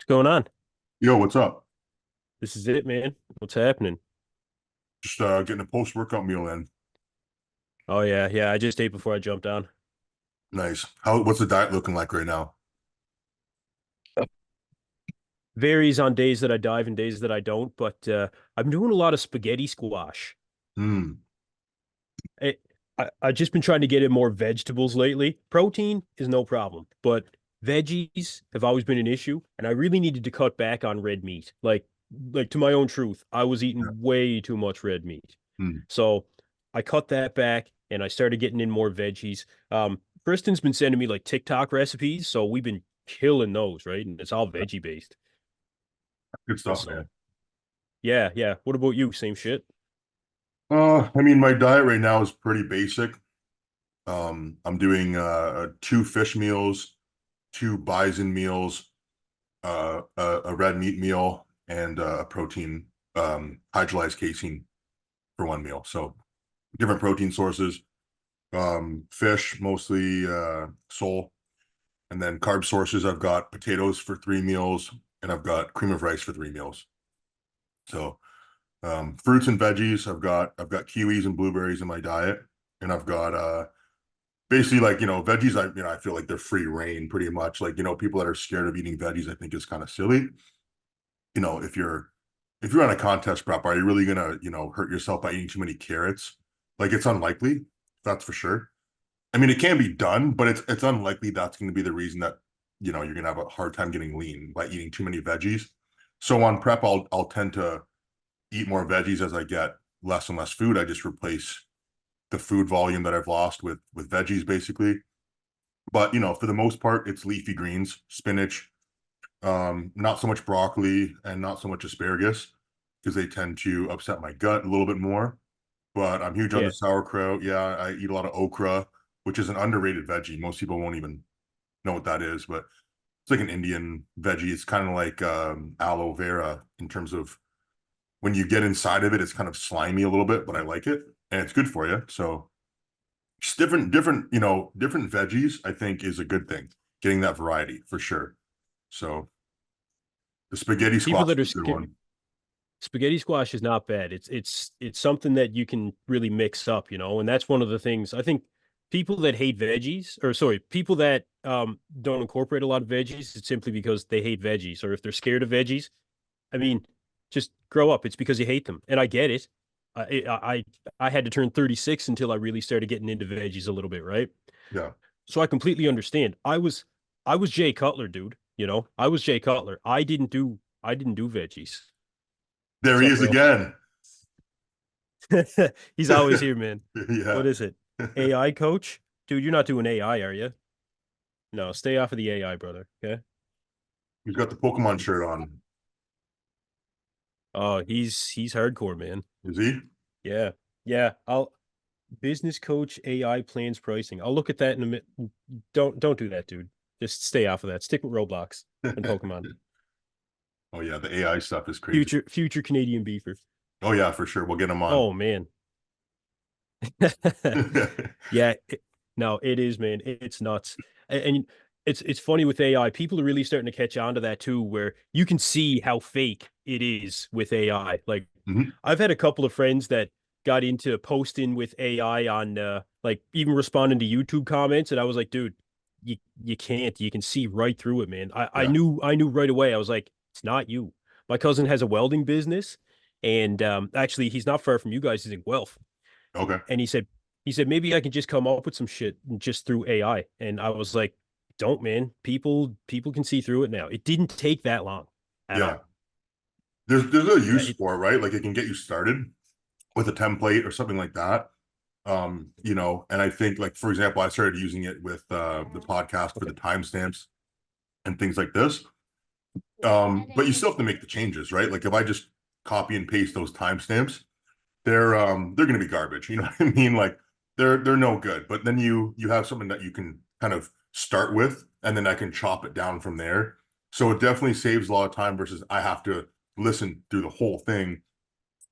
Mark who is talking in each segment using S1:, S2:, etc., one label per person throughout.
S1: Going on?
S2: Yo, what's up?
S1: This is it, man. What's happening?
S2: Just getting a post-workout meal in.
S1: Oh yeah. I just ate before I jumped on.
S2: Nice. What's the diet looking like right now?
S1: Varies on days that I dive and days that I don't, but I'm doing a lot of spaghetti squash.
S2: Hmm.
S1: I, I've just been trying to get in more vegetables lately. Protein is no problem, but veggies have always been an issue, and I really needed to cut back on red meat. Like to my own truth, I was
S2: Yeah.
S1: eating way too much red meat.
S2: Hmm.
S1: So I cut that back and I started getting in more veggies. Kristen's been sending me like TikTok recipes, so we've been killing those, right? And it's all veggie based.
S2: Good stuff,
S1: So
S2: man.
S1: yeah. What about you? Same shit?
S2: I mean, my diet right now is pretty basic. I'm doing two fish meals, two bison meals, a red meat meal, and a protein hydrolyzed casein for one meal. So different protein sources. Fish, mostly sole. And then carb sources, I've got potatoes for three meals, and I've got cream of rice for three meals. So fruits and veggies, I've got kiwis and blueberries in my diet, and I've got basically like veggies. I feel like they're free reign pretty much. Like people that are scared of eating veggies, I think is kind of silly. If you're on a contest prep, are you really gonna hurt yourself by eating too many carrots? Like it's unlikely, that's for sure. I mean, it can be done, but it's unlikely that's going to be the reason that you're going to have a hard time getting lean by eating too many veggies. So on prep, I'll tend to eat more veggies as I get less and less food. I just replace the food volume that I've lost with veggies basically. But for the most part, it's leafy greens, spinach, not so much broccoli and not so much asparagus because they tend to upset my gut a little bit more. But I'm huge on the
S1: Yeah.
S2: sauerkraut. Yeah, I eat a lot of okra, which is an underrated veggie. Most people won't even know what that is, but it's like an Indian veggie. It's kind of like aloe vera in terms of when you get inside of it, it's kind of slimy a little bit, but I like it and it's good for you. So just different veggies, I think is a good thing. Getting that variety for sure. So the spaghetti
S1: People
S2: squash
S1: that are
S2: is a good
S1: scared,
S2: one.
S1: spaghetti squash is not bad. It's something that you can really mix up, and that's one of the things I think people that hate veggies, or sorry, people that don't incorporate a lot of veggies, it's simply because they hate veggies, or if they're scared of veggies. I mean, just grow up. It's because you hate them, and I get it. I had to turn 36 until I really started getting into veggies a little bit, right?
S2: Yeah.
S1: So I completely understand. I was Jay Cutler, dude. I was Jay Cutler. I didn't do veggies.
S2: There
S1: What's
S2: he
S1: up,
S2: is
S1: bro?
S2: again.
S1: He's always here, man.
S2: Yeah.
S1: What is it? AI coach? Dude, you're not doing AI, are you? No, stay off of the AI, brother. Okay.
S2: He's got the Pokemon shirt on.
S1: Oh, he's hardcore, man.
S2: Is he?
S1: Yeah. Yeah. I'll business coach AI plans pricing. I'll look at that in a minute. Don't do that, dude. Just stay off of that. Stick with Roblox and Pokemon.
S2: Oh yeah, the AI stuff is crazy.
S1: Future Canadian beefer.
S2: Oh yeah, for sure. We'll get him on.
S1: Oh man. Yeah, no, it is, man. It's nuts. And it's funny with AI. People are really starting to catch on to that too, where you can see how fake it is with AI. Like
S2: Mhm.
S1: I've had a couple of friends that got into posting with AI on like even responding to YouTube comments, and I was like, dude, you can't. You can see right through it, man. I
S2: Yeah.
S1: knew right away. I was like, it's not you. My cousin has a welding business, and actually he's not far from you guys. He's in Guelph,
S2: Okay.
S1: and he said maybe I can just come up with some shit just through AI. And I was like, don't, man. People can see through it now. It didn't take that long at
S2: Yeah.
S1: all.
S2: There's a
S1: Yeah,
S2: use for it, right? Like it can get you started with a template or something like that. And I think like for example, I started using it with the podcast for the timestamps and things like this. But you still have to make the changes, right? Like if I just copy and paste those timestamps, they're gonna be garbage. You know what I mean? Like they're no good. But then you have something that you can kind of start with, and then I can chop it down from there. So it definitely saves a lot of time versus I have to listen through the whole thing.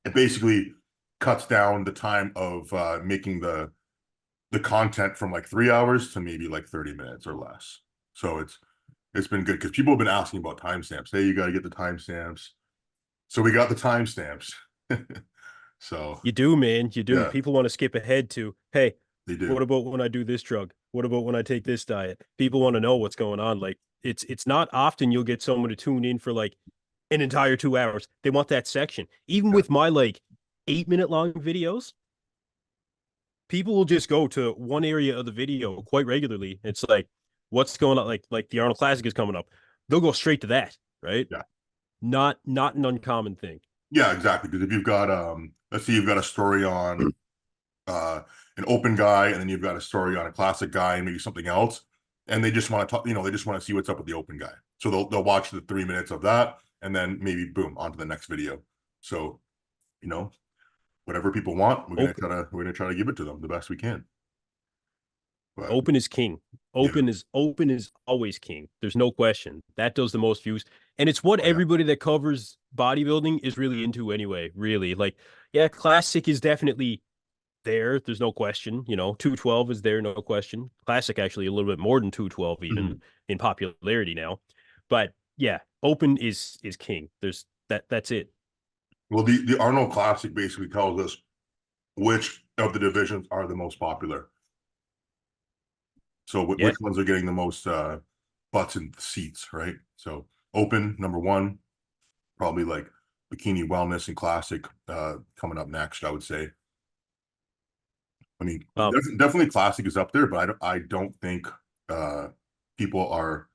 S2: It basically cuts down the time of making the content from like 3 hours to maybe like 30 minutes or less. So It's been good because people have been asking about timestamps. Hey, you got to get the timestamps. So we got the timestamps. So
S1: You do, man. You do.
S2: yeah,
S1: People want to skip ahead to, hey,
S2: they do.
S1: what about when I do this drug? What about when I take this diet? People want to know what's going on. Like it's not often you'll get someone to tune in for like an entire 2 hours. They want that section. Even
S2: Yeah.
S1: with my like 8 minute long videos, people will just go to one area of the video quite regularly. It's like, what's going on? Like the Arnold Classic is coming up. They'll go straight to that, right?
S2: Yeah.
S1: Not an uncommon thing.
S2: Yeah, exactly. Because if you've got let's say you've got a story on uh an open guy, and then you've got a story on a classic guy and maybe something else, and they just want to talk, they just want to see what's up with the open guy. So they'll watch the 3 minutes of that, and then maybe boom, on to the next video. So, you know, whatever people want,
S1: Open
S2: we're gonna try to give it to them the best we can. But
S1: open is king.
S2: yeah,
S1: Open is always king. There's no question. That does the most views. And it's what
S2: oh yeah,
S1: everybody that covers bodybuilding is really into anyway, really. Like, yeah, classic is definitely there. There's no question. 212 is there, no question. Classic actually a little bit more than 212 even
S2: Mhm.
S1: in popularity now. But yeah, open is king. That's it.
S2: Well, the Arnold Classic basically tells us which of the divisions are the most popular. So
S1: Yeah.
S2: which ones are getting the most butts in seats, right? So open number one, probably like bikini wellness and classic coming up next, I would say. I mean,
S1: Um,
S2: definitely classic is up there, but I don't think uh people are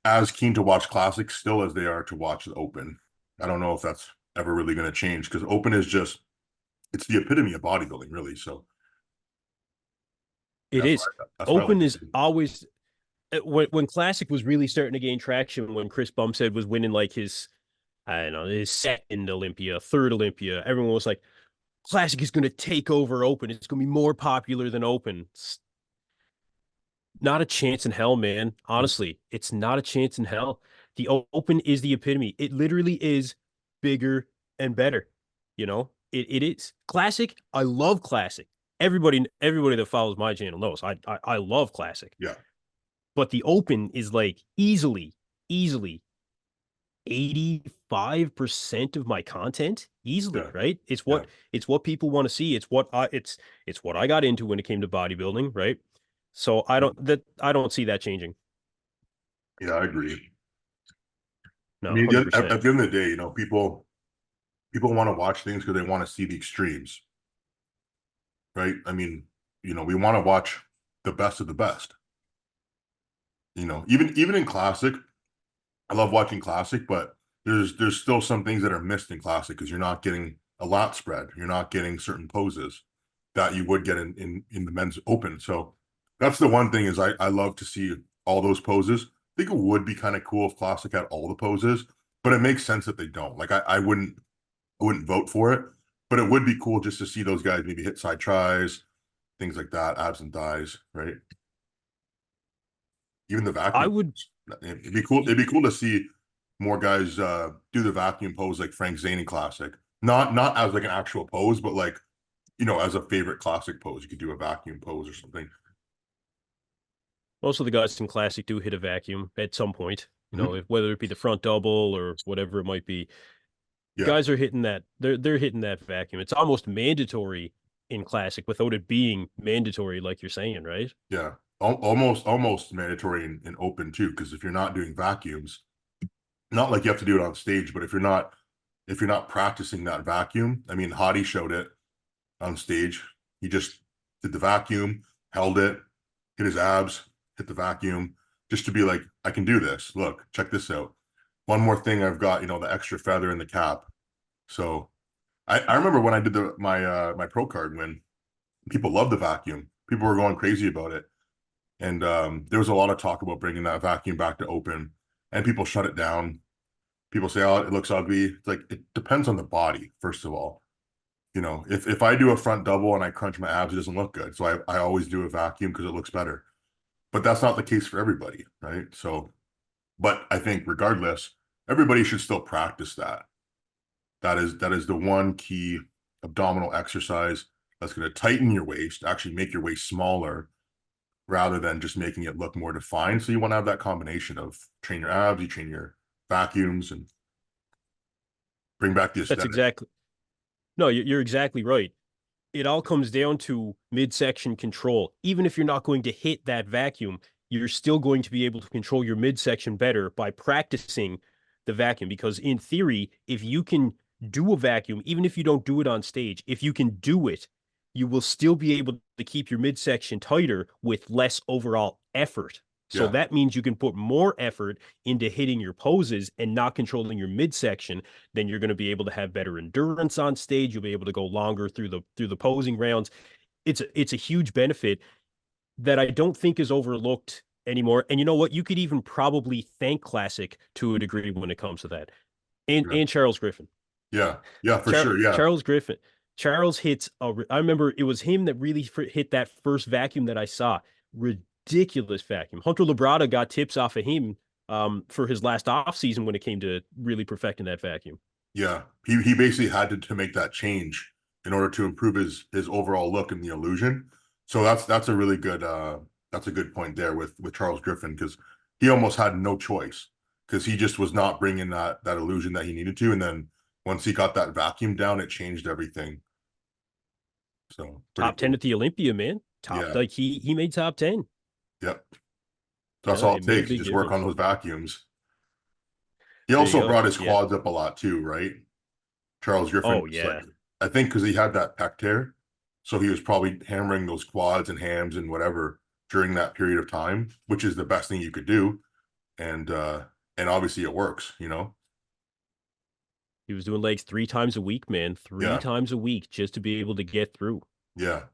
S2: as keen to watch classic still as they are to watch the open. I don't know if that's ever really going to change because open is just it's the epitome of bodybuilding, really. So
S1: it is.
S2: that's why I like
S1: Open
S2: to
S1: is
S2: see.
S1: always when classic was really starting to gain traction when Chris Bumstead was winning like his I don't know, his second Olympia, third Olympia. Everyone was like, Classic is going to take over Open. It's going to be more popular than Open. It's not a chance in hell, man. Honestly, it's not a chance in hell. The Open is the epitome. It literally is bigger and better. It is. Classic, I love Classic. Everybody that follows my channel knows I love Classic.
S2: Yeah,
S1: But the Open is like easily 85% of my content easily,
S2: yeah,
S1: right? It's
S2: yeah,
S1: what people want to see. It's what I got into when it came to bodybuilding, right? So I don't see that changing.
S2: yeah. I agree. I
S1: No,
S2: mean, at
S1: 100%.
S2: the end of the day, people want to watch things because they want to see the extremes, right? I mean, we want to watch the best of the best. Even in classic, I love watching classic, but there's still some things that are missed in classic because you're not getting a lat spread, you're not getting certain poses that you would get in the men's open. So that's the one thing is I love to see all those poses. I think it would be kind of cool if classic had all the poses, but it makes sense that they don't. Like I wouldn't vote for it, but it would be cool just to see those guys maybe hit side tries, things like that, abs and thighs, right? Even the
S1: I
S2: vacuum.
S1: would
S2: It'd be cool. It'd be cool to see more guys do the vacuum pose like Frank Zane Classic. Not as like an actual pose, but like as a favorite classic pose, you could do a vacuum pose or something.
S1: Most of the guys in Classic do hit a vacuum at some point.
S2: Mhm.
S1: Whether it be the front double or whatever it might be,
S2: Yeah,
S1: guys are hitting that. They're hitting that vacuum. It's almost mandatory in Classic without it being mandatory, like you're saying, right?
S2: yeah. Almost mandatory in open too, because if you're not doing vacuums, not like you have to do it on stage, but if you're not practicing that vacuum, I mean, Hadi showed it on stage. He just did the vacuum, held it, hit his abs, hit the vacuum, just to be like, I can do this. Look, check this out. One more thing, I've got, the extra feather in the cap. So I remember when I did my pro card win, people loved the vacuum. People were going crazy about it. And there was a lot of talk about bringing that vacuum back to open, and people shut it down. People say, oh, it looks ugly. It's like, it depends on the body, first of all. If I do a front double and I crunch my abs, it doesn't look good. So I always do a vacuum because it looks better. But that's not the case for everybody, right? So, but I think regardless, everybody should still practice that. That is the one key abdominal exercise that's going to tighten your waist, actually make your waist smaller, rather than just making it look more defined. So you want to have that combination of train your abs, you train your vacuums, and bring back the
S1: That's
S2: aesthetic.
S1: exactly no, you're exactly right. It all comes down to midsection control. Even if you're not going to hit that vacuum, you're still going to be able to control your midsection better by practicing the vacuum. Because in theory, if you can do a vacuum, even if you don't do it on stage, if you can do it, you will still be able to keep your midsection tighter with less overall effort. So
S2: Yeah.
S1: that means you can put more effort into hitting your poses and not controlling your midsection. Then you're going to be able to have better endurance on stage. You'll be able to go longer through the posing rounds. It's a huge benefit that I don't think is overlooked anymore. And you know what? You could even probably thank Classic to a degree when it comes to that.
S2: Yeah.
S1: And Charles Griffin.
S2: Yeah. Yeah, for sure. Yeah.
S1: Charles Griffin. Charles hits I remember it was him that really hit that first vacuum that I saw. Ridiculous vacuum. Hunter Labrada got tips off of him for his last off season when it came to really perfecting that vacuum.
S2: Yeah. He basically had to make that change in order to improve his overall look and the illusion. So that's a really good that's a good point there with Charles Griffin, because he almost had no choice, because he just was not bringing that illusion that he needed to. And then once he got that vacuum down, it changed everything. So pretty
S1: Top 10
S2: cool.
S1: at the Olympia, man. Top
S2: Yeah.
S1: like he made top 10.
S2: Yep. That's
S1: Yeah,
S2: all
S1: it
S2: it
S1: made a
S2: takes. You
S1: big
S2: just work on
S1: difference.
S2: those vacuums. He
S1: There you
S2: also
S1: go.
S2: brought his
S1: Yeah.
S2: quads up a lot too, right? Charles Griffin
S1: Oh
S2: was like,
S1: yeah.
S2: I think because he had that pec tear, so he was probably hammering those quads and hams and whatever during that period of time, which is the best thing you could do. And obviously it works, you know?
S1: He was doing legs 3 times a week, man. Three
S2: Yeah,
S1: times a week just to be able to get through.
S2: yeah.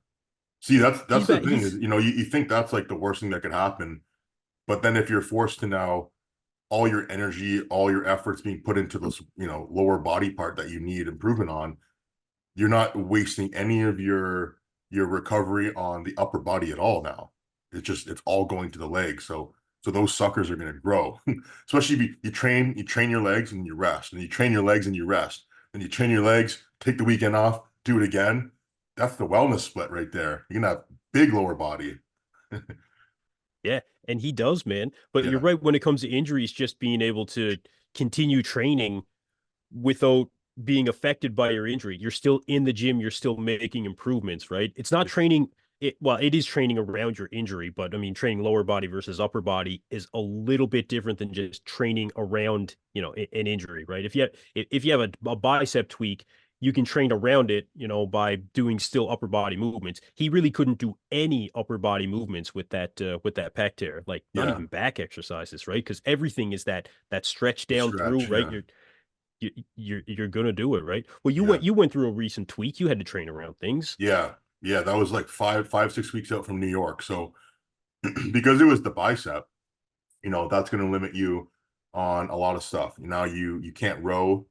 S2: See,
S1: He's
S2: that's the
S1: back.
S2: thing is,
S1: He's
S2: you think that's like the worst thing that could happen, but then if you're forced to now all your energy, all your efforts being put into this, lower body part that you need improvement on, you're not wasting any of your recovery on the upper body at all now. It's all going to the legs. So those suckers are going to grow. Especially if you train your legs and you rest, and you train your legs and you rest, and you train your legs, take the weekend off, do it again. That's the wellness split right there. You're gonna have big lower body.
S1: yeah, and he does, man. But you're
S2: Yeah,
S1: right when it comes to injuries, just being able to continue training without being affected by your injury. You're still in the gym, you're still making improvements, right? It's not training it is training around your injury, but I mean training lower body versus upper body is a little bit different than just training around, an injury, right? If you have a bicep tweak, you can train around it, by doing still upper body movements. He really couldn't do any upper body movements with that pec tear, like not
S2: yeah.
S1: even back exercises, right? Because everything is that stretch
S2: The
S1: down through,
S2: stretch.
S1: right?
S2: Yeah,
S1: You're gonna do it, right? Well,
S2: yeah,
S1: you went through a recent tweak. You had to train around things.
S2: yeah, yeah. That was like 6 weeks out from New York. So because it was the bicep, that's going to limit you on a lot of stuff. You can't row,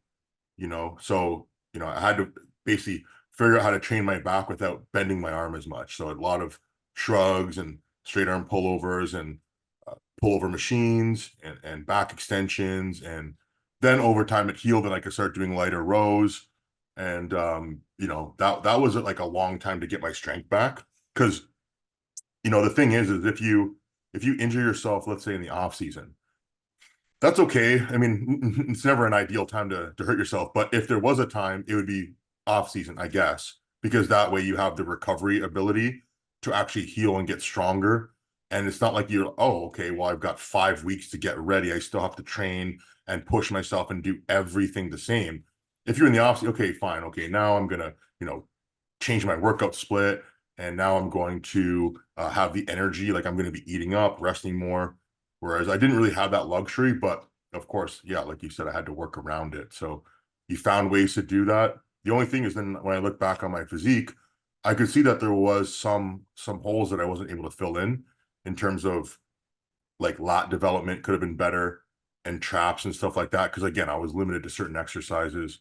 S2: so I had to basically figure out how to train my back without bending my arm as much. So a lot of shrugs and straight arm pullovers and pullover machines and back extensions, and then over time it healed and I could start doing lighter rows. And that was like a long time to get my strength back, because the thing is if you injure yourself, let's say in the off season, that's okay. I mean, it's never an ideal time to hurt yourself, but if there was a time, it would be off season, I guess, because that way you have the recovery ability to actually heal and get stronger. And it's not like you're, oh, okay, well, I've got 5 weeks to get ready. I still have to train and push myself and do everything the same. If you're in the off season, okay, fine. Okay, now I'm gonna, change my workout split, and now I'm going to have the energy, like I'm going to be eating up, resting more. Whereas I didn't really have that luxury, but of course, yeah, like you said, I had to work around it. So you found ways to do that. The only thing is, then when I look back on my physique, I could see that there was some holes that I wasn't able to fill in terms of like lat development could have been better, and traps and stuff like that. Because again, I was limited to certain exercises.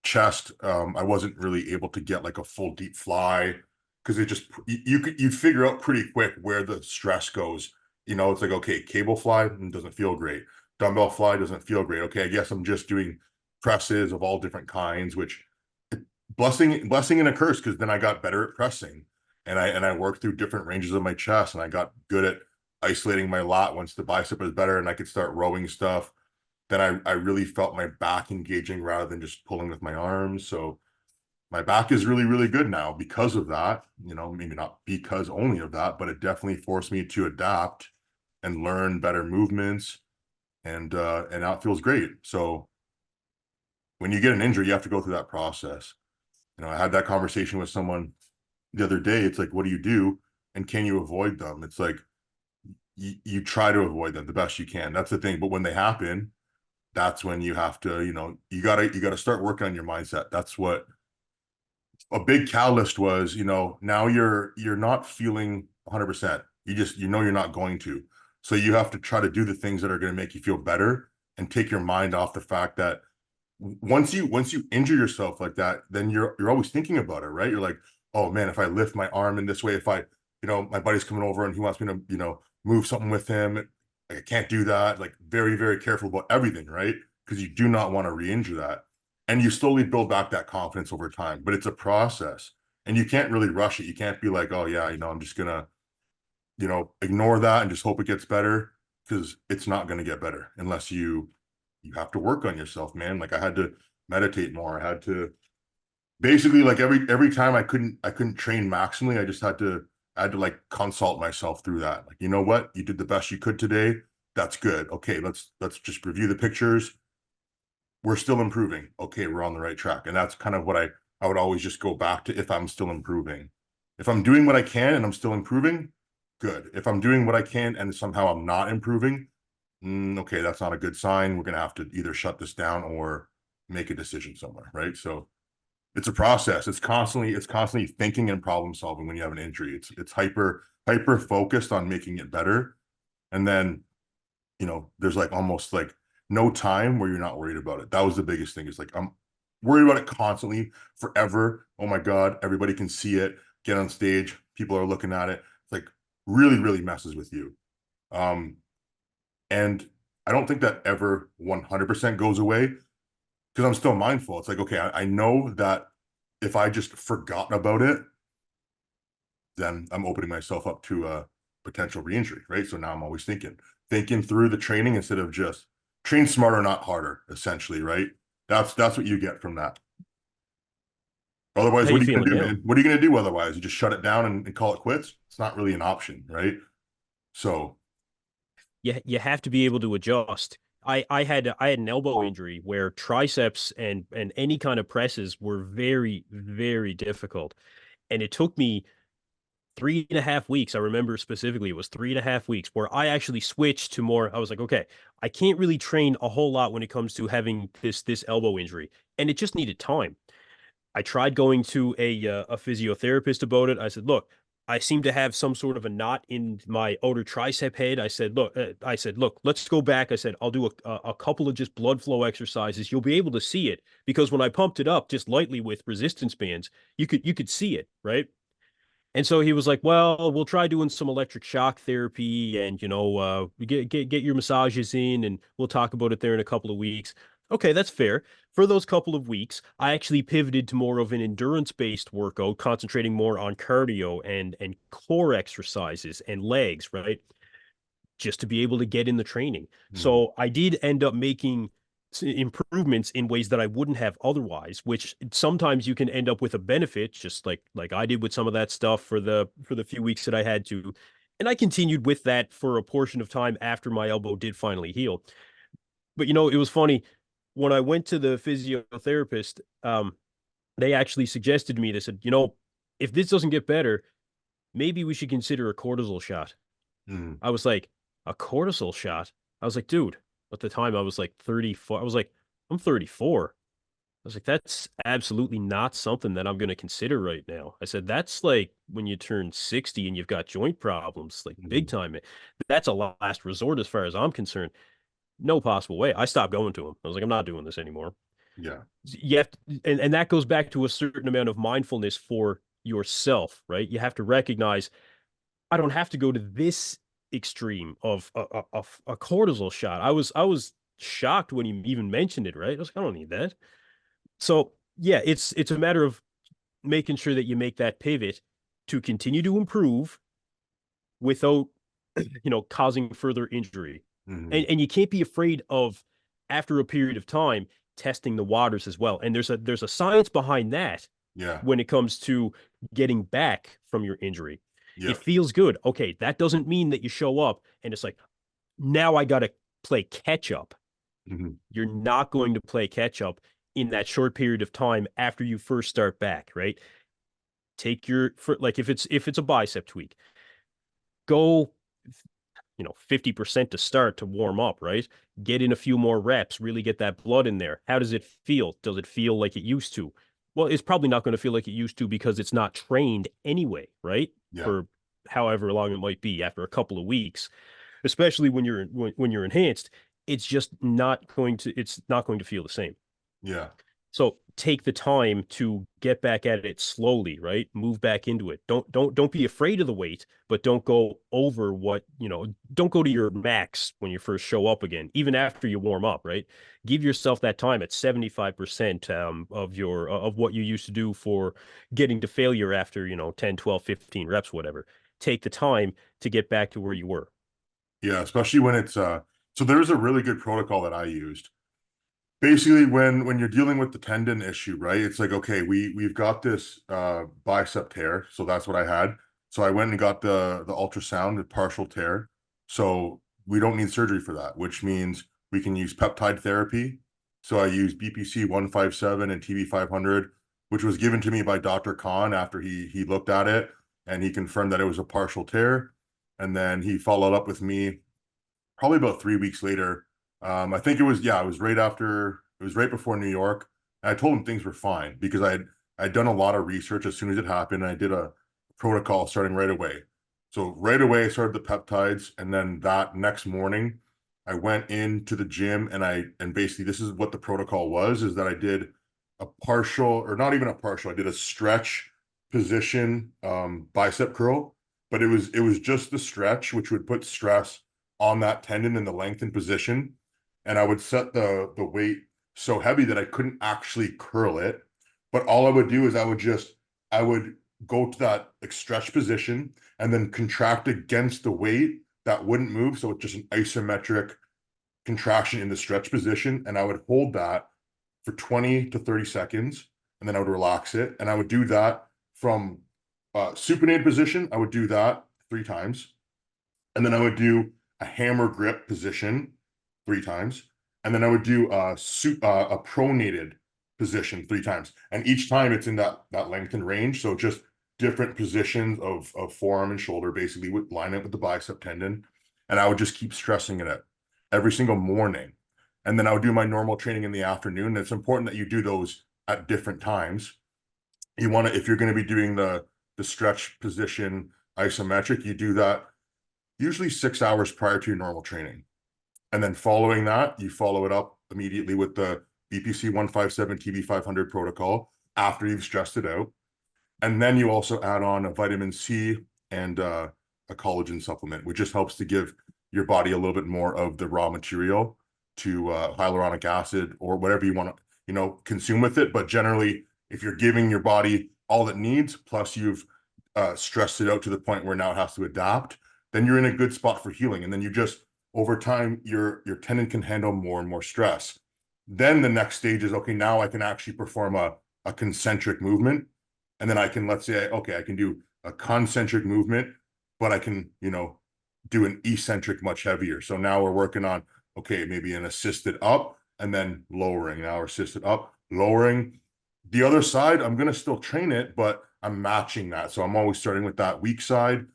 S2: Chest, I wasn't really able to get like a full deep fly, because you figure out pretty quick where the stress goes. It's like, okay, cable fly doesn't feel great. Dumbbell fly doesn't feel great. Okay, I guess I'm just doing presses of all different kinds, which blessing and a curse, because then I got better at pressing. and I worked through different ranges of my chest, and I got good at isolating my lat once the bicep was better, and I could start rowing stuff. Then I really felt my back engaging rather than just pulling with my arms. So my back is really, really good now because of that. You know, maybe not because only of that, but it definitely forced me to adapt and learn better movements, and now it feels great. So when you get an injury, you have to go through that process. You know, I had that conversation with someone the other day. It's like, what do you do? And can you avoid them? It's like you try to avoid them the best you can. That's the thing. But when they happen, that's when you have to, you gotta start working on your mindset. That's what a big catalyst was. Now you're not feeling 100%. You're not going to. So you have to try to do the things that are going to make you feel better and take your mind off the fact that once you injure yourself like that, then you're always thinking about it, right? You're like, oh man, if I lift my arm in this way, if my buddy's coming over and he wants me to, move something with him, like, I can't do that. Like, very, very careful about everything, right? Because you do not want to re-injure that. And you slowly build back that confidence over time, but it's a process and you can't really rush it. You can't be like, oh yeah, I'm just gonna, ignore that and just hope it gets better, because it's not going to get better unless you have to work on yourself, man. Like, I had to meditate more. I had to basically, like, every time I couldn't train maximally, I had to like consult myself through that. Like, you know what? You did the best you could today. That's good. Okay, let's just review the pictures. We're still improving. Okay, we're on the right track. And that's kind of what I would always just go back to. If I'm still improving, if I'm doing what I can and I'm still improving, good. If I'm doing what I can and somehow I'm not improving, okay, that's not a good sign. We're going to have to either shut this down or make a decision somewhere, right? So it's a process. It's constantly thinking and problem solving when you have an injury. It's hyper focused on making it better. And then, there's like almost like no time where you're not worried about it. That was the biggest thing. Is like, I'm worried about it constantly, forever. Oh my God, everybody can see it. Get on stage, people are looking at it. It's like really, really messes with you. Um, and I don't think that ever 100% goes away, because I'm still mindful. It's like, okay, I know that if I just forgot about it, then I'm opening myself up to a potential re-injury, right? So now I'm always thinking through the training instead of just train smarter, not harder, essentially, right? That's what you get from that. Otherwise,
S1: How
S2: what
S1: you
S2: are you gonna
S1: feeling
S2: do,
S1: now?
S2: man? What are you gonna do otherwise? You just shut it down and call it quits? It's not really an option, right? So,
S1: You have to be able to adjust. I had an elbow injury where triceps and any kind of presses were very, very difficult. And it took me 3.5 weeks. I remember specifically it was 3.5 weeks where I actually switched to more. I was like, okay, I can't really train a whole lot when it comes to having this elbow injury. And it just needed time. I tried going to a physiotherapist about it. I said, look, I seem to have some sort of a knot in my outer tricep head. I said, look, let's go back. I said, I'll do a couple of just blood flow exercises. You'll be able to see it because when I pumped it up just lightly with resistance bands, you could see it, right? And so he was like, "Well, we'll try doing some electric shock therapy, and get your massages in, and we'll talk about it there in a couple of weeks." Okay, that's fair. For those couple of weeks, I actually pivoted to more of an endurance-based workout, concentrating more on cardio and core exercises and legs, right? Just to be able to get in the training.
S2: mhm,
S1: So I did end up making improvements in ways that I wouldn't have otherwise, which sometimes you can end up with a benefit, just like I did with some of that stuff for the few weeks that I had to. And I continued with that for a portion of time after my elbow did finally heal. But it was funny when I went to the physiotherapist, they actually suggested to me, they said, if this doesn't get better, maybe we should consider a cortisol shot.
S2: mhm,
S1: I was like, a cortisol shot? I was like, dude, at the time I was like 34. I was like, I'm 34. I was like, that's absolutely not something that I'm going to consider right now. I said, that's like when you turn 60 and you've got joint problems, like big
S2: mhm.
S1: time. That's a last resort as far as I'm concerned. No possible way. I stopped going to him. I was like, I'm not doing this anymore.
S2: Yeah.
S1: You have to, and that goes back to a certain amount of mindfulness for yourself, right? You have to recognize I don't have to go to this extreme of a cortisol shot. I was shocked when he even mentioned it, right? I was like, I don't need that. So yeah, it's a matter of making sure that you make that pivot to continue to improve without, causing further injury.
S2: Hmm.
S1: And you can't be afraid of, after a period of time, testing the waters as well. And there's a science behind that
S2: Yeah.
S1: when it comes to getting back from your injury. It
S2: Yep.
S1: feels good. Okay, that doesn't mean that you show up and it's like, now I got to play catch up.
S2: Hmm.
S1: You're not going to play catch up in that short period of time after you first start back, right? Take your, for like, if it's a bicep tweak, go 50% to start to warm up, right? Get in a few more reps, really get that blood in there. How does it feel? Does it feel like it used to? Well, it's probably not going to feel like it used to because it's not trained anyway, right?
S2: Yeah.
S1: For however long it might be after a couple of weeks, especially when you're enhanced, it's not going to feel the same.
S2: Yeah.
S1: So take the time to get back at it slowly, right? Move back into it. Don't be afraid of the weight, but don't go over don't go to your max when you first show up again, even after you warm up, right? Give yourself that time at 75% of what you used to do for getting to failure after, 10, 12, 15 reps, whatever. Take the time to get back to where you were.
S2: Yeah. Especially when it's so there's a really good protocol that I used. Basically, when you're dealing with the tendon issue, right? It's like, okay, we've got this bicep tear. So that's what I had. So I went and got the ultrasound, the partial tear. So we don't need surgery for that, which means we can use peptide therapy. So I used BPC 157 and TB 500, which was given to me by Dr. Khan after he looked at it and he confirmed that it was a partial tear. And then he followed up with me probably about 3 weeks later. I think it was, yeah, it was right before New York. And I told him things were fine because I'd done a lot of research as soon as it happened. And I did a protocol starting right away. So right away I started the peptides, and then that next morning I went into the gym and basically this is what the protocol was, is that I did a partial, or not even a partial, I did a stretch position bicep curl, but it was just the stretch, which would put stress on that tendon in the lengthened position. And I would set the weight so heavy that I couldn't actually curl it. But all I would do is I would go to that like stretch position and then contract against the weight that wouldn't move. So it's just an isometric contraction in the stretch position. And I would hold that for 20 to 30 seconds. And then I would relax it. And I would do that from supinated position. I would do that 3 times. And then I would do a hammer grip position 3 times. And then I would do a pronated position 3 times. And each time it's in that lengthened range. So just different positions of forearm and shoulder basically would line up with the bicep tendon. And I would just keep stressing it every single morning. And then I would do my normal training in the afternoon. And it's important that you do those at different times. You want to, if you're going to be doing the stretch position isometric, you do that usually 6 hours prior to your normal training. And then following that, you follow it up immediately with the BPC 157 TB 500 protocol after you've stressed it out. And then you also add on a vitamin C and a collagen supplement, which just helps to give your body a little bit more of the raw material to hyaluronic acid or whatever you want to, consume with it. But generally, if you're giving your body all it needs, plus you've stressed it out to the point where now it has to adapt, then you're in a good spot for healing. And then you just, over time, your tendon can handle more and more stress. Then the next stage is, okay, now I can actually perform a concentric movement. And then I can, let's say, okay, I can do a concentric movement, but I can, do an eccentric much heavier. So now we're working on, okay, maybe an assisted up and then lowering. Now we're assisted up, lowering. The other side, I'm going to still train it, but I'm matching that. So I'm always starting with that weak side.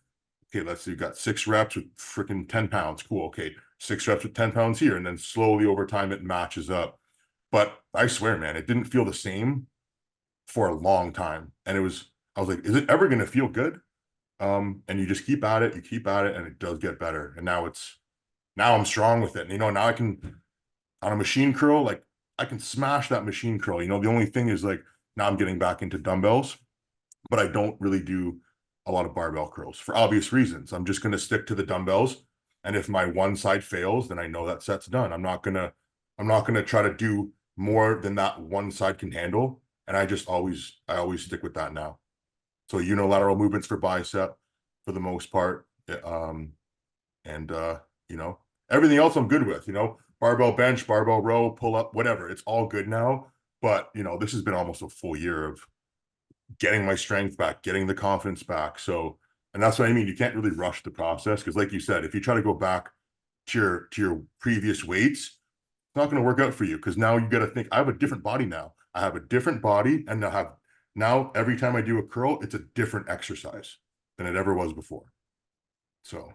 S2: Okay, let's say you got 6 reps with freaking 10 pounds. Cool. Okay, 6 reps with 10 pounds here. And then slowly over time, it matches up. But I swear, man, it didn't feel the same for a long time. And I was like, is it ever going to feel good? And you just keep at it, and it does get better. And now I'm strong with it. And, now I can, on a machine curl, like I can smash that machine curl. The only thing is like, now I'm getting back into dumbbells, but I don't really do a lot of barbell curls for obvious reasons. I'm just going to stick to the dumbbells. And if my one side fails, then I know that set's done. I'm not going to try to do more than that one side can handle. And I always stick with that now. So unilateral movements for bicep for the most part. And you know, everything else I'm good with, you know, barbell bench, barbell row, pull up, whatever. It's all good now. But you know, this has been almost a full year of getting my strength back, getting the confidence back. So, and that's what I mean. You can't really rush the process because, like you said, if you try to go back to your previous weights, it's not going to work out for you because now you got to think, I have a different body now. I have a different body, and now every time I do a curl, it's a different exercise than it ever was before. So,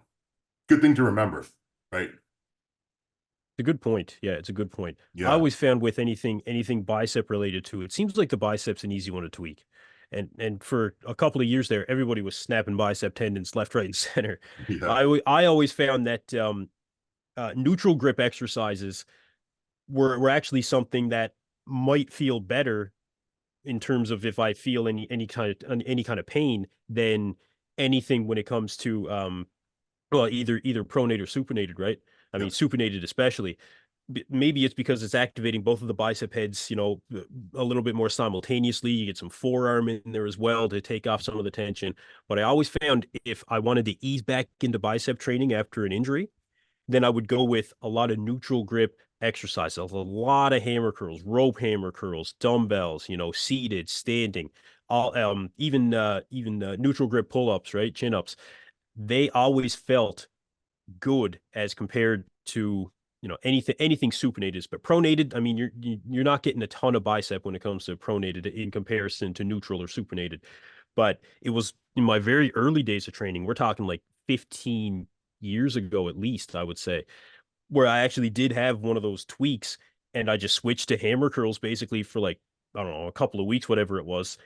S2: good thing to remember, right?
S1: It's a good point. Yeah, it's a good point. I
S2: Yeah,
S1: always found with anything bicep related to it seems like the bicep's an easy one to tweak. And for a couple of years there, everybody was snapping bicep tendons left, right, and center.
S2: yeah,
S1: I always found that neutral grip exercises were actually something that might feel better in terms of if I feel any kind of pain than anything when it comes to well, either pronated or supinated, right? I
S2: yeah,
S1: mean, supinated especially. Maybe it's because it's activating both of the bicep heads, a little bit more simultaneously. You get some forearm in there as well to take off some of the tension. But I always found if I wanted to ease back into bicep training after an injury, then I would go with a lot of neutral grip exercises, a lot of hammer curls, rope hammer curls, dumbbells, seated, standing, all even neutral grip pull-ups, right? Chin-ups. They always felt good as compared to anything supinated. But pronated, I mean, you're not getting a ton of bicep when it comes to pronated in comparison to neutral or supinated. But it was in my very early days of training. We're talking like 15 years ago at least, I would say, where I actually did have one of those tweaks, and I just switched to hammer curls basically for like, I don't know, a couple of weeks, whatever it was,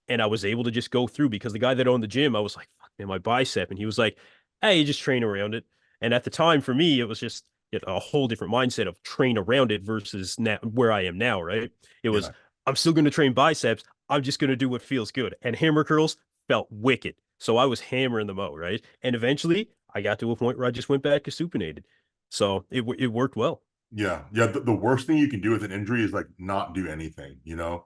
S1: and I was able to just go through because the guy that owned the gym, I was like, fuck man, my bicep. And he was like, hey, you just train around it. And at the time for me, it was just a whole different mindset of train around it versus now where I am now, right? It was,
S2: yeah,
S1: I'm still going to train biceps. I'm just going to do what feels good. And hammer curls felt wicked. So I was hammering them out, right? And eventually I got to a point where I just went back to supinated. So it worked well.
S2: yeah, yeah. The worst thing you can do with an injury is like not do anything, you know?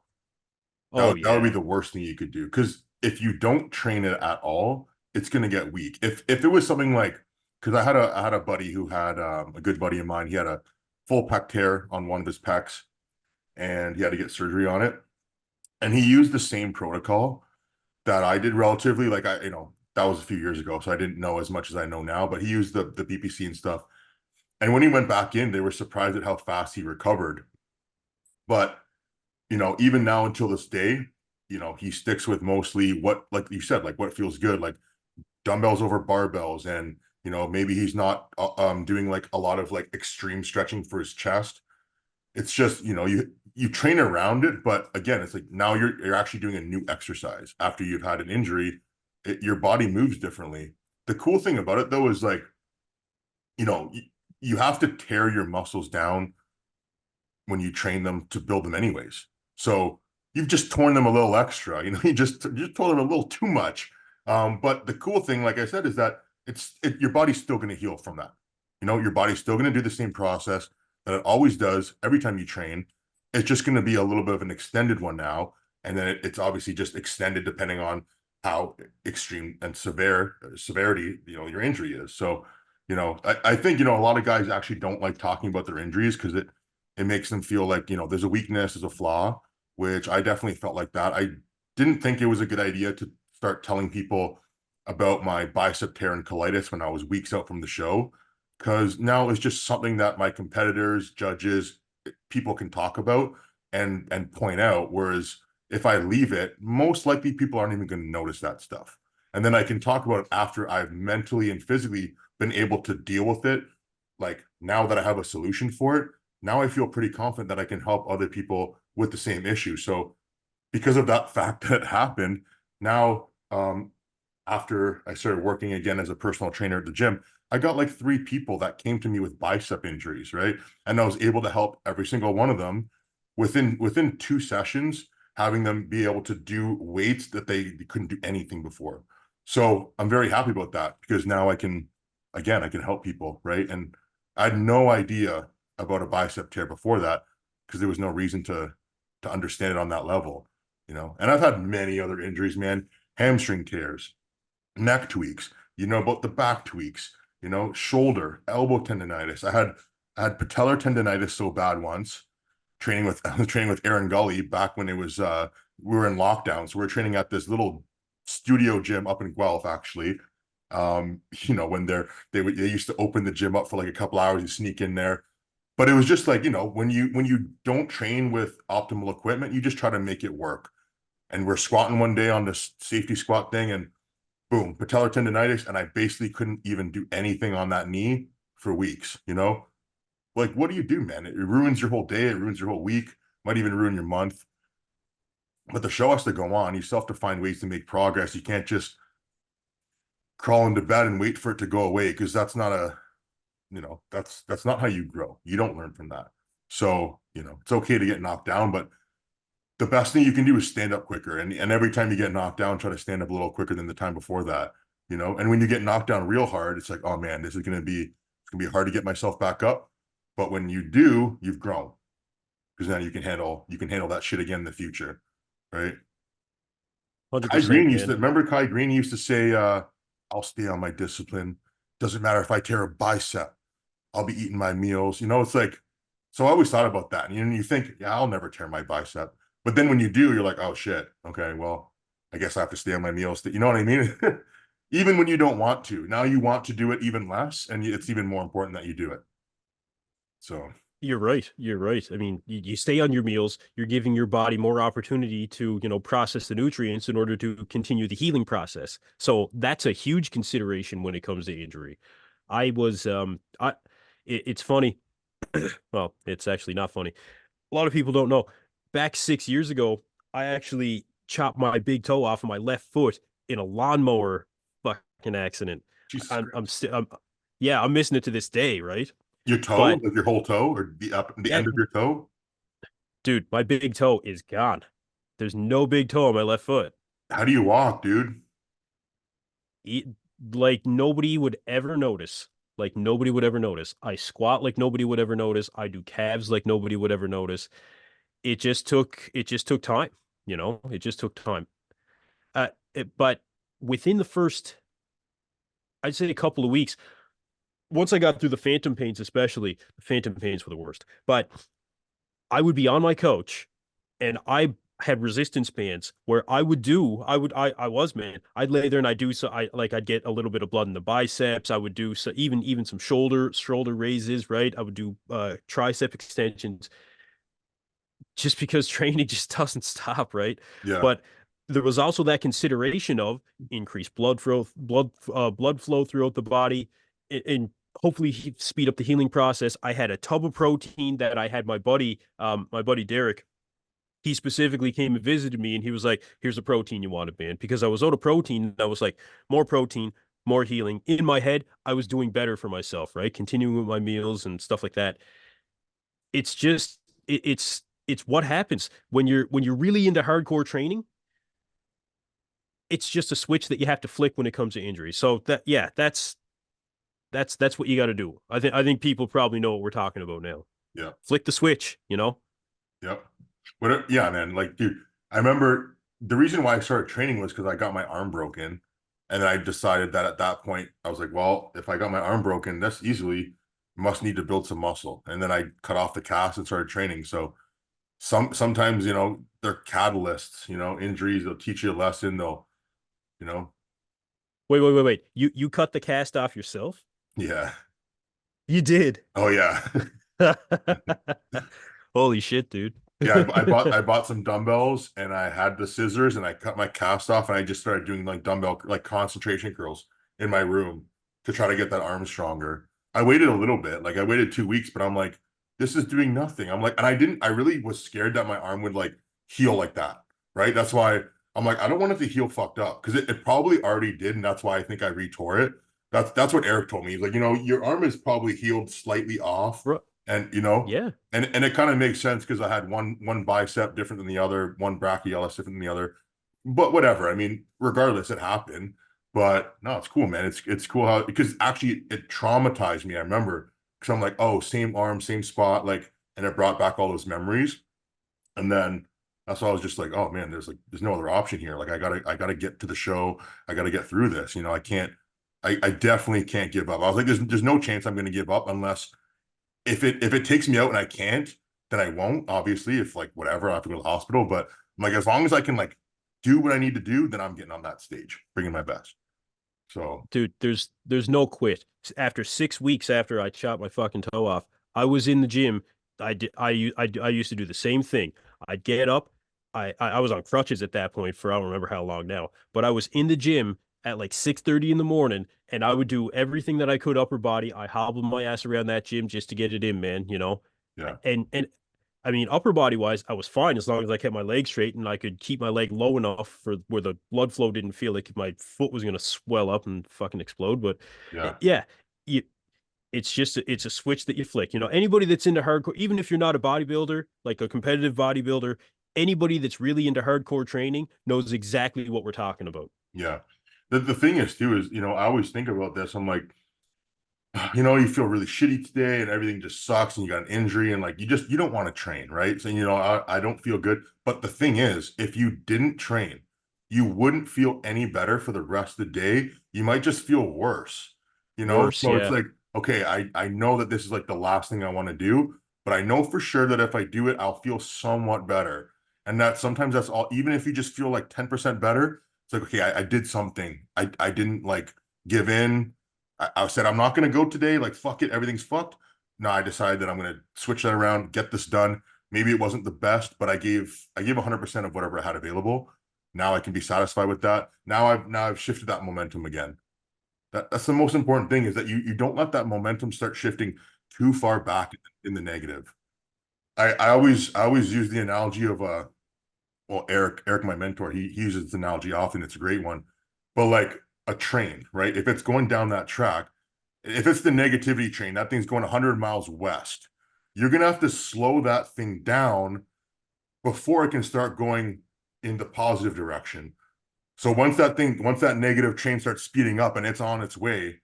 S1: Oh,
S2: That would be
S1: yeah.
S2: the worst thing you could do because if you don't train it at all, it's going to get weak. If it was something like, because I had a buddy who had a good buddy of mine. He had a full pec tear on one of his pecs, and he had to get surgery on it. And he used the same protocol that I did relatively. Like that was a few years ago, so I didn't know as much as I know now. But he used the BPC and stuff. And when he went back in, they were surprised at how fast he recovered. But even now until this day, he sticks with mostly what, like you said, like what feels good, like dumbbells over barbells. And, maybe he's not doing like a lot of like extreme stretching for his chest. It's just, you train around it. But again, it's like now you're actually doing a new exercise after you've had an injury. Your body moves differently. The cool thing about it though is like, you have to tear your muscles down when you train them to build them anyways. So you've just torn them a little extra, you just torn them a little too much. But the cool thing, like I said, is that your body's still going to heal from that. Your body's still going to do the same process that it always does every time you train. It's just going to be a little bit of an extended one now. And then it's obviously just extended depending on how extreme and severity, your injury is. So, I think, a lot of guys actually don't like talking about their injuries because it makes them feel like, there's a weakness, there's a flaw, which I definitely felt like that. I didn't think it was a good idea to start telling people about my bicep tear and colitis when I was weeks out from the show, because now it's just something that my competitors, judges, people can talk about and point out. Whereas if I leave it, most likely people aren't even going to notice that stuff. And then I can talk about it after I've mentally and physically been able to deal with it. Like now that I have a solution for it, now I feel pretty confident that I can help other people with the same issue. So because of that fact that it happened, now after I started working again as a personal trainer at the gym, I got like 3 people that came to me with bicep injuries, right? And I was able to help every single one of them within 2 sessions, having them be able to do weights that they couldn't do anything before. So I'm very happy about that because now I can help people, right? And I had no idea about a bicep tear before that because there was no reason to understand it on that level. And I've had many other injuries, man. hamstring tears, neck tweaks, you know about the back tweaks, you know, shoulder, elbow tendonitis. I had patellar tendonitis so bad once training with I was training with Aaron Gully back when it was we were in lockdown. So we were training at this little studio gym up in Guelph actually. You know, when they used to open the gym up for like a couple hours, you sneak in there. But it was just like, you know, when you don't train with optimal equipment, you just try to make it work. And we're squatting one day on this safety squat thing, and boom, patellar tendonitis, and I basically couldn't even do anything on that knee for weeks, you know? Like, what do you do, man? It ruins your whole day, it ruins your whole week, might even ruin your month. But the show has to go on. You still have to find ways to make progress. You can't just crawl into bed and wait for it to go away, because that's not a, you know, that's not how you grow. You don't learn from that. So, you know, it's okay to get knocked down, but the best thing you can do is stand up quicker. And every time you get knocked down, try to stand up a little quicker than the time before that, you know? And when you get knocked down real hard, it's like, oh man, this is it's gonna be hard to get myself back up. But when you do, you've grown, because now you can handle that shit again in the future, right? Kai
S1: 100%,
S2: Green used to
S1: man.
S2: remember Kai Green used to say, I'll stay on my discipline. Doesn't matter if I tear a bicep, I'll be eating my meals. You know, it's like, so I always thought about that. And you think, yeah, I'll never tear my bicep. But then when you do, you're like, oh shit, okay, well, I guess I have to stay on my meals. You know what I mean? Even when you don't want to, now you want to do it even less, and it's even more important that you do it. So
S1: You're right. You're right. I mean, you stay on your meals, you're giving your body more opportunity to, process the nutrients in order to continue the healing process. So that's a huge consideration when it comes to injury. I was, it's funny. Well, it's actually not funny. A lot of people don't know. Back 6 years ago, I actually chopped my big toe off of my left foot in a lawnmower fucking accident.
S2: Jesus
S1: I'm
S2: Christ.
S1: still, yeah, I'm missing it to this day, right?
S2: Your toe,
S1: But
S2: like your whole toe, or the
S1: yeah,
S2: end of your toe.
S1: dude, my big toe is gone. There's no big toe on my left foot.
S2: How do you walk, dude?
S1: It, like nobody would ever notice. Like nobody would ever notice. I squat like nobody would ever notice. I do calves like nobody would ever notice. It just took time, It just took time. But within the first, I'd say a couple of weeks, once I got through the phantom pains, especially the phantom pains were the worst. But I would be on my couch and I had resistance bands where I was, man. I'd lay there and I'd do so I'd get a little bit of blood in the biceps. I would do so even some shoulder raises, right? I would do tricep extensions just because training just doesn't stop, right?
S2: Yeah.
S1: But there was also that consideration of increased blood flow throughout the body, and hopefully speed up the healing process. I had a tub of protein that I had my buddy Derek. He specifically came and visited me, and he was like, "Here's the protein you wanted, man." Because I was out of protein, and I was like, "More protein, more healing." In my head, I was doing better for myself, right? Continuing with my meals and stuff like that. It's just it's what happens when you're really into hardcore training. It's just a switch that you have to flick when it comes to injuries. So that yeah, that's what you got to do. I think people probably know what we're talking about now.
S2: Yeah.
S1: Flick the switch.
S2: Yep. But yeah, man, like, dude, I remember the reason why I started training was because I got my arm broken. And then I decided that at that point, I was like, well, if I got my arm broken, that's easily must need to build some muscle. And then I cut off the cast and started training. So sometimes, you know, they're catalysts, you know, injuries, they'll teach you a lesson, they'll, you know,
S1: Wait. You cut the cast off yourself?
S2: yeah.
S1: You did.
S2: Oh yeah.
S1: Holy shit, dude.
S2: Yeah, I bought some dumbbells and I had the scissors and I cut my cast off and I just started doing like dumbbell like concentration curls in my room to try to get that arm stronger. I waited a little bit, like I waited 2 weeks, but I'm like, this is doing nothing. I'm like, and I really was scared that my arm would like heal like that, right? That's why I'm like, I don't want it to heal fucked up because it probably already did, and that's why I think I retore it. That's what Eric told me. He's like, you know, your arm is probably healed slightly off,
S1: Bro,
S2: and you know,
S1: yeah.
S2: and it kind of makes sense because I had one bicep different than the other, one brachialis different than the other. But whatever. I mean, regardless, it happened. But no, it's cool, man. It's cool how because actually it traumatized me. I remember because I'm like, oh, same arm, same spot, like, and it brought back all those memories. And then That's why I was just like, oh man, there's no other option here. Like I gotta get to the show. I gotta get through this. I can't. I definitely can't give up. I was like, there's no chance I'm gonna give up unless if it takes me out and I can't, then I won't. Obviously, if like whatever, I have to go to the hospital. But I'm like, as long as I can like do what I need to do, then I'm getting on that stage, bringing my best. So
S1: Dude, there's no quit. After 6 weeks after I chopped my fucking toe off, I was in the gym. I used to do the same thing. I'd get up. I was on crutches at that point for I don't remember how long now, but I was in the gym at like 6:30 in the morning, and I would do everything that I could upper body. I hobbled my ass around that gym just to get it in, man.
S2: yeah,
S1: And I mean, upper body wise, I was fine as long as I kept my leg straight and I could keep my leg low enough for where the blood flow didn't feel like my foot was gonna swell up and fucking explode. But
S2: yeah,
S1: yeah, you, it's a switch that you flick. Anybody that's into hardcore, even if you're not a bodybuilder, like a competitive bodybuilder, anybody that's really into hardcore training knows exactly what we're talking about.
S2: yeah. The thing is too is I always think about this. I'm like, you feel really shitty today and everything just sucks and you got an injury and like you don't want to train, right? So I don't feel good. But the thing is, if you didn't train, you wouldn't feel any better for the rest of the day. You might just feel worse,
S1: Worse,
S2: So it's
S1: yeah.
S2: like, okay, I know that this is like the last thing I want to do, but I know for sure that if I do it, I'll feel somewhat better. And that sometimes that's all, even if you just feel like 10% better, it's like, okay, I did something. I didn't like give in. I said, I'm not going to go today. Like, fuck it. Everything's fucked. No, I decided that I'm going to switch that around, get this done. Maybe it wasn't the best, but I gave 100% of whatever I had available. Now I can be satisfied with that. Now I've shifted that momentum again. That's the most important thing is that you don't let that momentum start shifting too far back in the negative. I always use the analogy of well, Eric, my mentor, he uses this analogy often. It's a great one. But like a train, right? If it's going down that track, if it's the negativity train, that thing's going 100 miles west. You're gonna have to slow that thing down before it can start going in the positive direction. So once that negative train starts speeding up and it's on its way,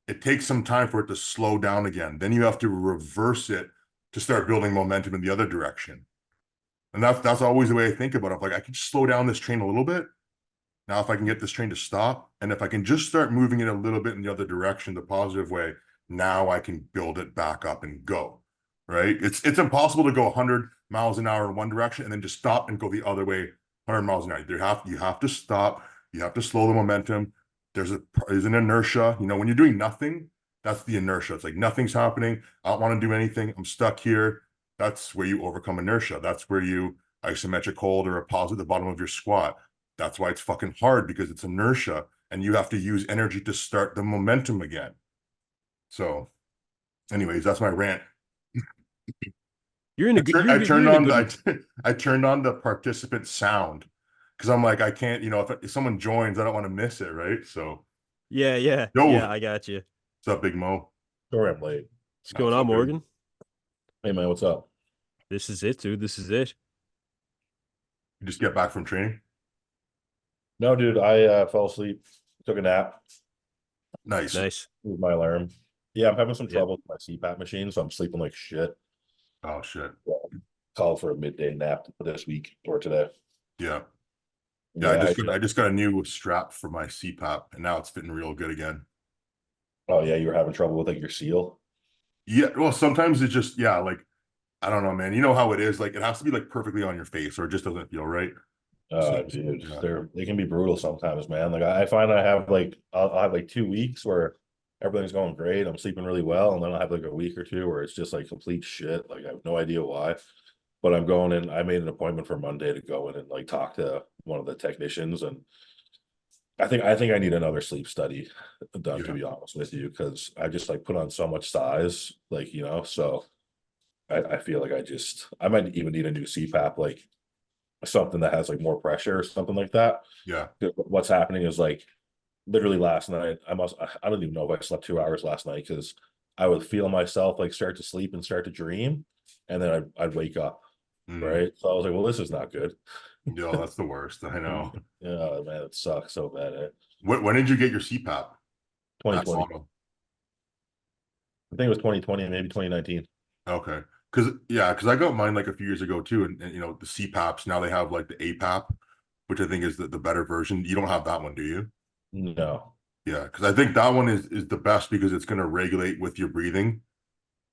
S2: it takes some time for it to slow down again. Then you have to reverse it to start building momentum in the other direction. And that's always the way I think about it. I'm like, I can just slow down this train a little bit. Now, if I can get this train to stop, and if I can just start moving it a little bit in the other direction, the positive way, now I can build it back up and go. Right? It's impossible to go 100 miles an hour in one direction and then just stop and go the other way 100 miles an hour. You have to stop. You have to slow the momentum. There's an inertia. When you're doing nothing, that's the inertia. It's like nothing's happening. I don't want to do anything. I'm stuck here. That's where you overcome inertia. That's where you isometric hold or a pause at the bottom of your squat. That's why it's fucking hard because it's inertia and you have to use energy to start the momentum again. So, anyways, that's my rant.
S1: You're in a good
S2: I turned
S1: you're in a
S2: on
S1: good
S2: I turned on the participant sound because I'm like I can't if someone joins I don't want to miss it, right? So
S1: Yeah, yeah,
S2: yo,
S1: yeah, I got you.
S2: what's up, Big Mo?
S3: Sorry I'm late.
S1: What's going
S2: That's all
S1: on,
S2: good.
S1: Morgan?
S3: Hey man, what's up?
S1: This is it, dude. This is it.
S2: You just get back from training.
S3: No, dude, I fell asleep, took a nap,
S2: Nice.
S1: Nice.
S3: moved my alarm. Yeah, I'm having some
S1: Yeah.
S3: trouble with my CPAP machine, so I'm sleeping like shit.
S2: Oh shit.
S3: Call for a midday nap this week or today.
S2: Yeah. Yeah,
S3: Yeah,
S2: I just got a new strap for my CPAP and now it's fitting real good again.
S3: oh yeah, you were having trouble with like your seal.
S2: Yeah, well, sometimes it's just like I don't know, man. You know how it is. Like it has to be like perfectly on your face or it just doesn't feel right. So
S3: Dude,
S2: yeah.
S3: they can be brutal sometimes, man. Like I find I have like I'll have like 2 weeks where everything's going great, I'm sleeping really well, and then I'll have like a week or two where it's just like complete shit. Like I have no idea why. But I'm going in. I made an appointment for Monday to go in and like talk to one of the technicians, and I think I need another sleep study done, to
S2: Yeah.
S3: be honest with you, because I just like put on so much size, like so I feel like I might even need a new CPAP, like something that has like more pressure or something like that.
S2: Yeah.
S3: What's happening is like literally last night, I don't even know if I slept 2 hours last night because I would feel myself like start to sleep and start to dream, and then I'd wake up,
S2: Mm.
S3: right? So I was like, well, this is not good.
S2: Yeah, that's the worst. I know.
S3: Yeah, man, it sucks so bad.
S2: When did you get your CPAP? That
S3: 2020.
S2: model.
S3: I think it was 2020, maybe 2019.
S2: Okay. because I got mine like a few years ago too, and you know the CPAPs now they have like the APAP, which I think is the better version. You don't have that one, do you?
S3: No.
S2: Yeah, because I think that one is the best because it's going to regulate with your breathing.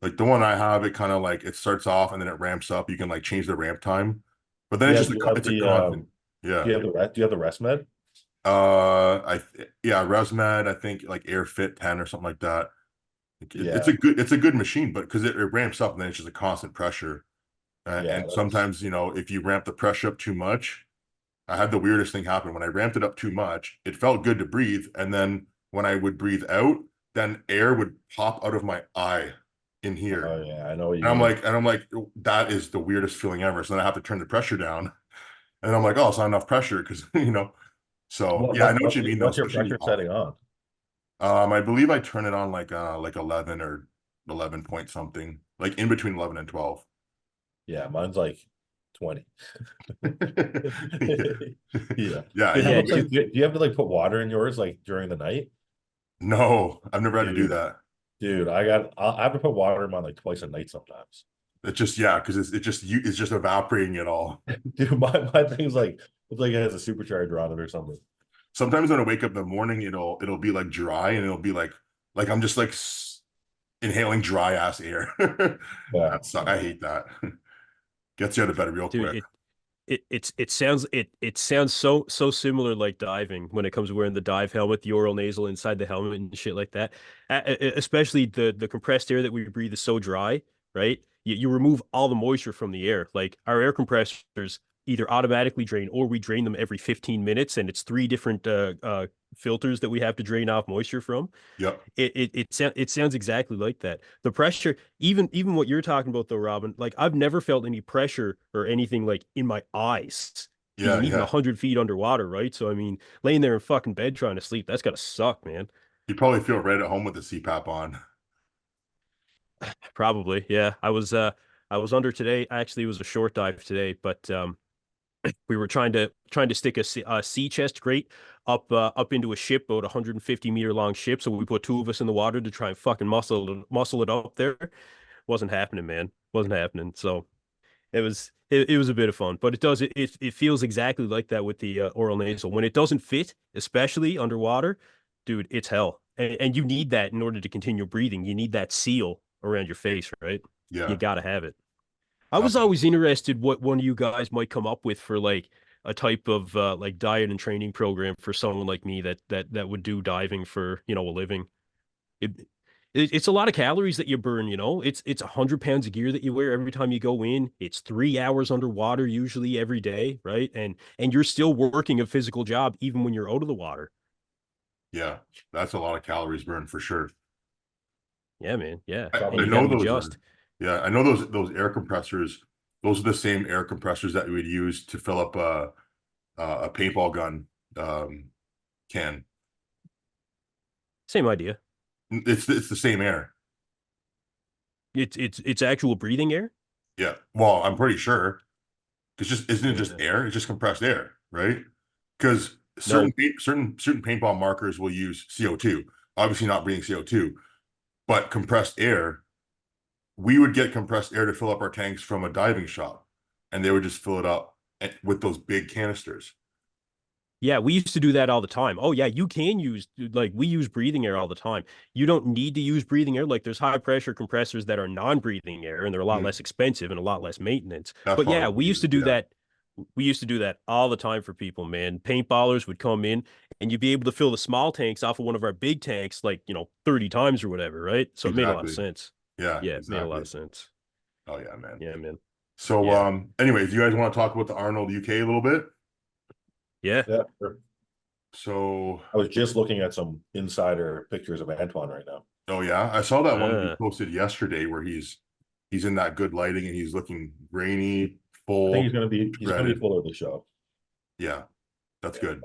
S2: Like the one I have, it kind of like it starts off and then it ramps up. You can like change the ramp time, but then it's
S3: Yeah,
S2: just
S3: do you have
S2: it's a
S3: the
S2: constant.
S3: do
S2: Yeah.
S3: you have the do you have the rest med?
S2: Yeah, ResMed, I think like AirFit 10 or something like that. It's
S3: Yeah,
S2: a good machine, but because it ramps up and then it's just a constant pressure.
S3: yeah,
S2: And
S3: that's
S2: sometimes, you know, if you ramp the pressure up too much, I had the weirdest thing happen when I ramped it up too much. It felt good to breathe, and then when I would breathe out, then air would pop out of my eye in here.
S3: oh yeah, I know what you
S2: And I'm
S3: mean.
S2: like, that is the weirdest feeling ever. So then I have to turn the pressure down. And I'm like, oh, it's not enough pressure because you know. So
S3: What
S2: yeah, I know what
S3: what's
S2: you mean though,
S3: what's your
S2: especially in the
S3: pressure setting
S2: office.
S3: on?
S2: I believe I turn it on like 11 or 11 point something, like in between 11 and 12.
S3: Yeah, mine's like 20.
S2: Yeah.
S3: Yeah.
S2: Yeah,
S3: Dude, how
S1: Yeah,
S3: about
S2: you,
S3: like do you have to like put water in yours like during the night?
S2: no, I've never had to do
S3: Dude,
S2: that.
S3: dude, I have to put water in mine like twice a night sometimes.
S2: It's just yeah, because it's just evaporating it all.
S3: Dude, my thing's like it's like it has a supercharger on it or something.
S2: Sometimes when I wake up in the morning, it'll be like dry and it'll be like I'm just like inhaling dry ass air.
S3: Yeah.
S2: I hate that. Gets you out of bed real
S1: dude,
S2: quick.
S1: it sounds so similar like diving when it comes to wearing the dive helmet, the oral nasal inside the helmet and shit like that. Especially the compressed air that we breathe is so dry, right? You remove all the moisture from the air. Like our air compressors either automatically drain or we drain them every 15 minutes, and it's three different filters that we have to drain off moisture from.
S2: Yep.
S1: It sounds exactly like that. The pressure, even what you're talking about though, Robin, like I've never felt any pressure or anything like in my eyes
S2: Yeah,
S1: being even
S2: yeah.
S1: 100 feet underwater, right? So I mean, laying there in fucking bed trying to sleep, that's gotta suck, man.
S2: You probably feel right at home with the CPAP on.
S1: Probably, yeah. I was under today. Actually, it was a short dive today, but we were trying to stick a sea chest grate up into a ship, about a 150-meter long ship. So we put two of us in the water to try and fucking muscle it up there. Wasn't happening, man. Wasn't happening. So it was a bit of fun, but it feels exactly like that with the oral nasal. When it doesn't fit, especially underwater, dude, it's hell. And you need that in order to continue breathing. You need that seal around your face, right? You
S2: Yeah.
S1: got to have it. I was
S2: Um,
S1: always interested what one of you guys might come up with for like a type of like diet and training program for someone like me that would do diving for, a living. It, it's a lot of calories that you burn, you know. It's 100 pounds of gear that you wear every time you go in. It's 3 hours underwater usually every day, right? And you're still working a physical job even when you're out of the water.
S2: yeah, that's a lot of calories burned for sure.
S1: Yeah, man. Yeah. And
S2: I
S1: you got
S2: know
S1: to
S2: those
S1: adjust.
S2: are, yeah, I know those air compressors. Those are the same air compressors that we would use to fill up a paintball gun can.
S1: Same idea.
S2: It's the same air.
S1: It's actual breathing air.
S2: Yeah. Well, I'm pretty sure. It's just isn't it just
S1: Yeah.
S2: air? It's just compressed air, right? Because
S1: No.
S2: certain paintball markers will use CO2. Obviously not breathing CO2, but compressed air, we would get compressed air to fill up our tanks from a diving shop, and they would just fill it up with those big canisters.
S1: Yeah, we used to do that all the time. Oh yeah, you can use like we use breathing air all the time. You don't need to use breathing air. Like there's high pressure compressors that are non-breathing air and they're a lot
S2: Mhm.
S1: less expensive and a lot less maintenance.
S2: That's
S1: But
S2: probably
S1: yeah,
S2: what we use. Yeah.
S1: We used to do that all the time for people, man. Paintballers would come in and you'd be able to fill the small tanks off of one of our big tanks like, 30 times or whatever, right? So it made a lot of
S2: Exactly.
S1: sense.
S2: Yeah,
S1: Yeah, it made a lot
S2: exactly.
S1: of sense.
S2: Oh yeah, man.
S1: Yeah, man.
S2: So
S1: Yeah.
S2: anyways, you guys want to talk about the Arnold UK a little bit?
S1: Yeah.
S3: Yeah, sure.
S2: So
S3: I was just looking at some insider pictures of Antoine right now.
S2: oh yeah, I saw that one that you
S1: Uh,
S2: posted yesterday where he's in that good lighting and he's looking grainy,
S3: I think
S2: full,
S3: he's gonna be
S2: shredded.
S3: full of the show.
S2: Yeah, that's
S3: Yeah.
S2: good.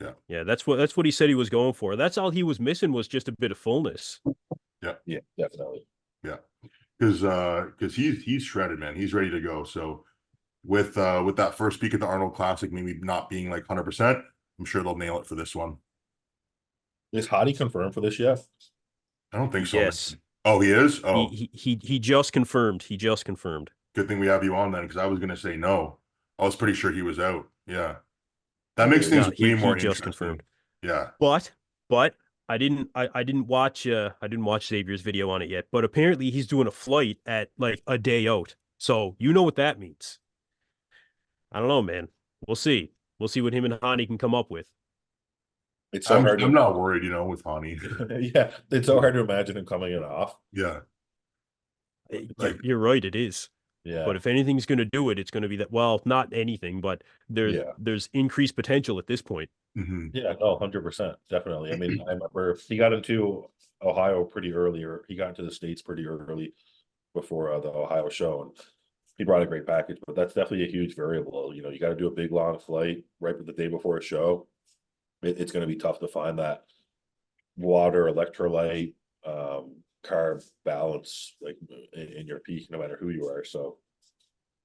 S2: Yeah,
S1: yeah, that's what he said he was going for. That's all he was missing was just a bit of fullness.
S2: yeah,
S3: Yeah, definitely.
S2: yeah. Because he's shredded, man. He's ready to go. So with that first peek at the Arnold Classic, maybe not being like 100%, I'm sure they'll nail it for this one.
S3: Is Hadi confirmed for this yet?
S2: I don't think so, man.
S1: Yes.
S2: Oh, he is.
S1: He
S2: Oh,
S1: he just confirmed. He just confirmed.
S2: good thing we have you on then, because I was gonna say no. I was pretty sure he was out. Yeah, that
S3: Oh,
S2: makes
S3: dude.
S2: things
S1: No,
S2: way
S1: he
S2: more
S1: just confirmed.
S2: interesting. Yeah.
S1: But I didn't watch Xavier's video on it yet. But apparently he's doing a flight at like a day out. So you know what that means. I don't know, man. We'll see. We'll see what him and Hadi can come up with.
S3: It's so
S2: I'm
S3: hard
S2: I'm
S3: to,
S2: not worried, with Hani.
S3: yeah, it's so hard to imagine him coming in off.
S2: Yeah.
S1: You're
S2: Like,
S1: you're right, it is.
S3: Yeah,
S1: But if anything's going to do it, it's going to be that. Well, not anything, but
S3: yeah,
S1: there's increased potential at this point.
S2: mhm.
S3: yeah. No, 100%, definitely. I mean, I remember he got into Ohio pretty early, or he got into the States pretty early before the Ohio show, and he brought a great package. But that's definitely a huge variable. You got to do a big long flight right the day before a show. It's going to be tough to find that water, electrolyte, carb balance like in your peak, no matter who you are. So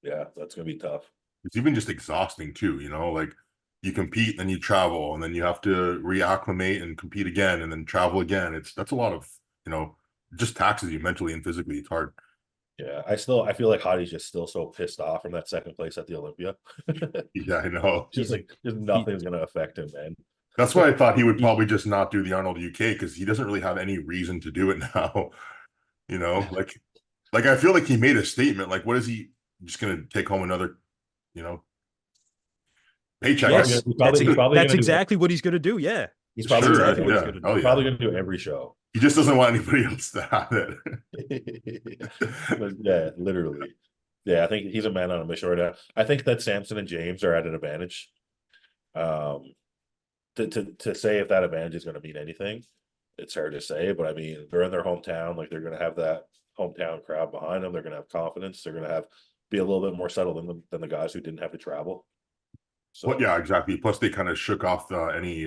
S3: yeah, that's gonna be tough.
S2: It's even just exhausting too, like you compete, then you travel, and then you have to reacclimate and compete again, and then travel again. That's a lot of, just taxes you mentally and physically. It's hard.
S3: Yeah, I feel like Hadi's just still so pissed off from that second place at the Olympia.
S2: Yeah, I know.
S3: Just
S1: He's
S3: like just
S1: he
S3: nothing's gonna affect him, man.
S2: That's why I thought he would
S1: he
S2: probably just not do the Arnold UK, because he doesn't really have any reason to do it now. Like I feel like he made a statement. Like, what is he just gonna take home another, you know, paycheck?
S1: yes,
S3: He's probably
S1: that's
S3: gonna do
S1: exactly what he's going to do. Yeah,
S3: he's
S1: that's
S3: probably
S2: Sure,
S3: gonna
S1: exactly
S3: do
S1: what he's
S2: yeah.
S1: going to
S2: Oh
S1: do.
S2: yeah.
S3: probably gonna do every show.
S2: He just doesn't want anybody else to have
S3: But yeah, literally. Yeah, I think he's a man on a mission right now. I think that Samson and James are at an advantage. Um, to say if that advantage is going to mean anything, it's hard to say. But I mean, they're in their hometown, like they're going to have that hometown crowd behind them. They're going to have confidence. They're going to have be a little bit more settled than the guys who didn't have to travel.
S2: Well,
S3: So
S2: yeah, exactly. Plus, they kind of shook off any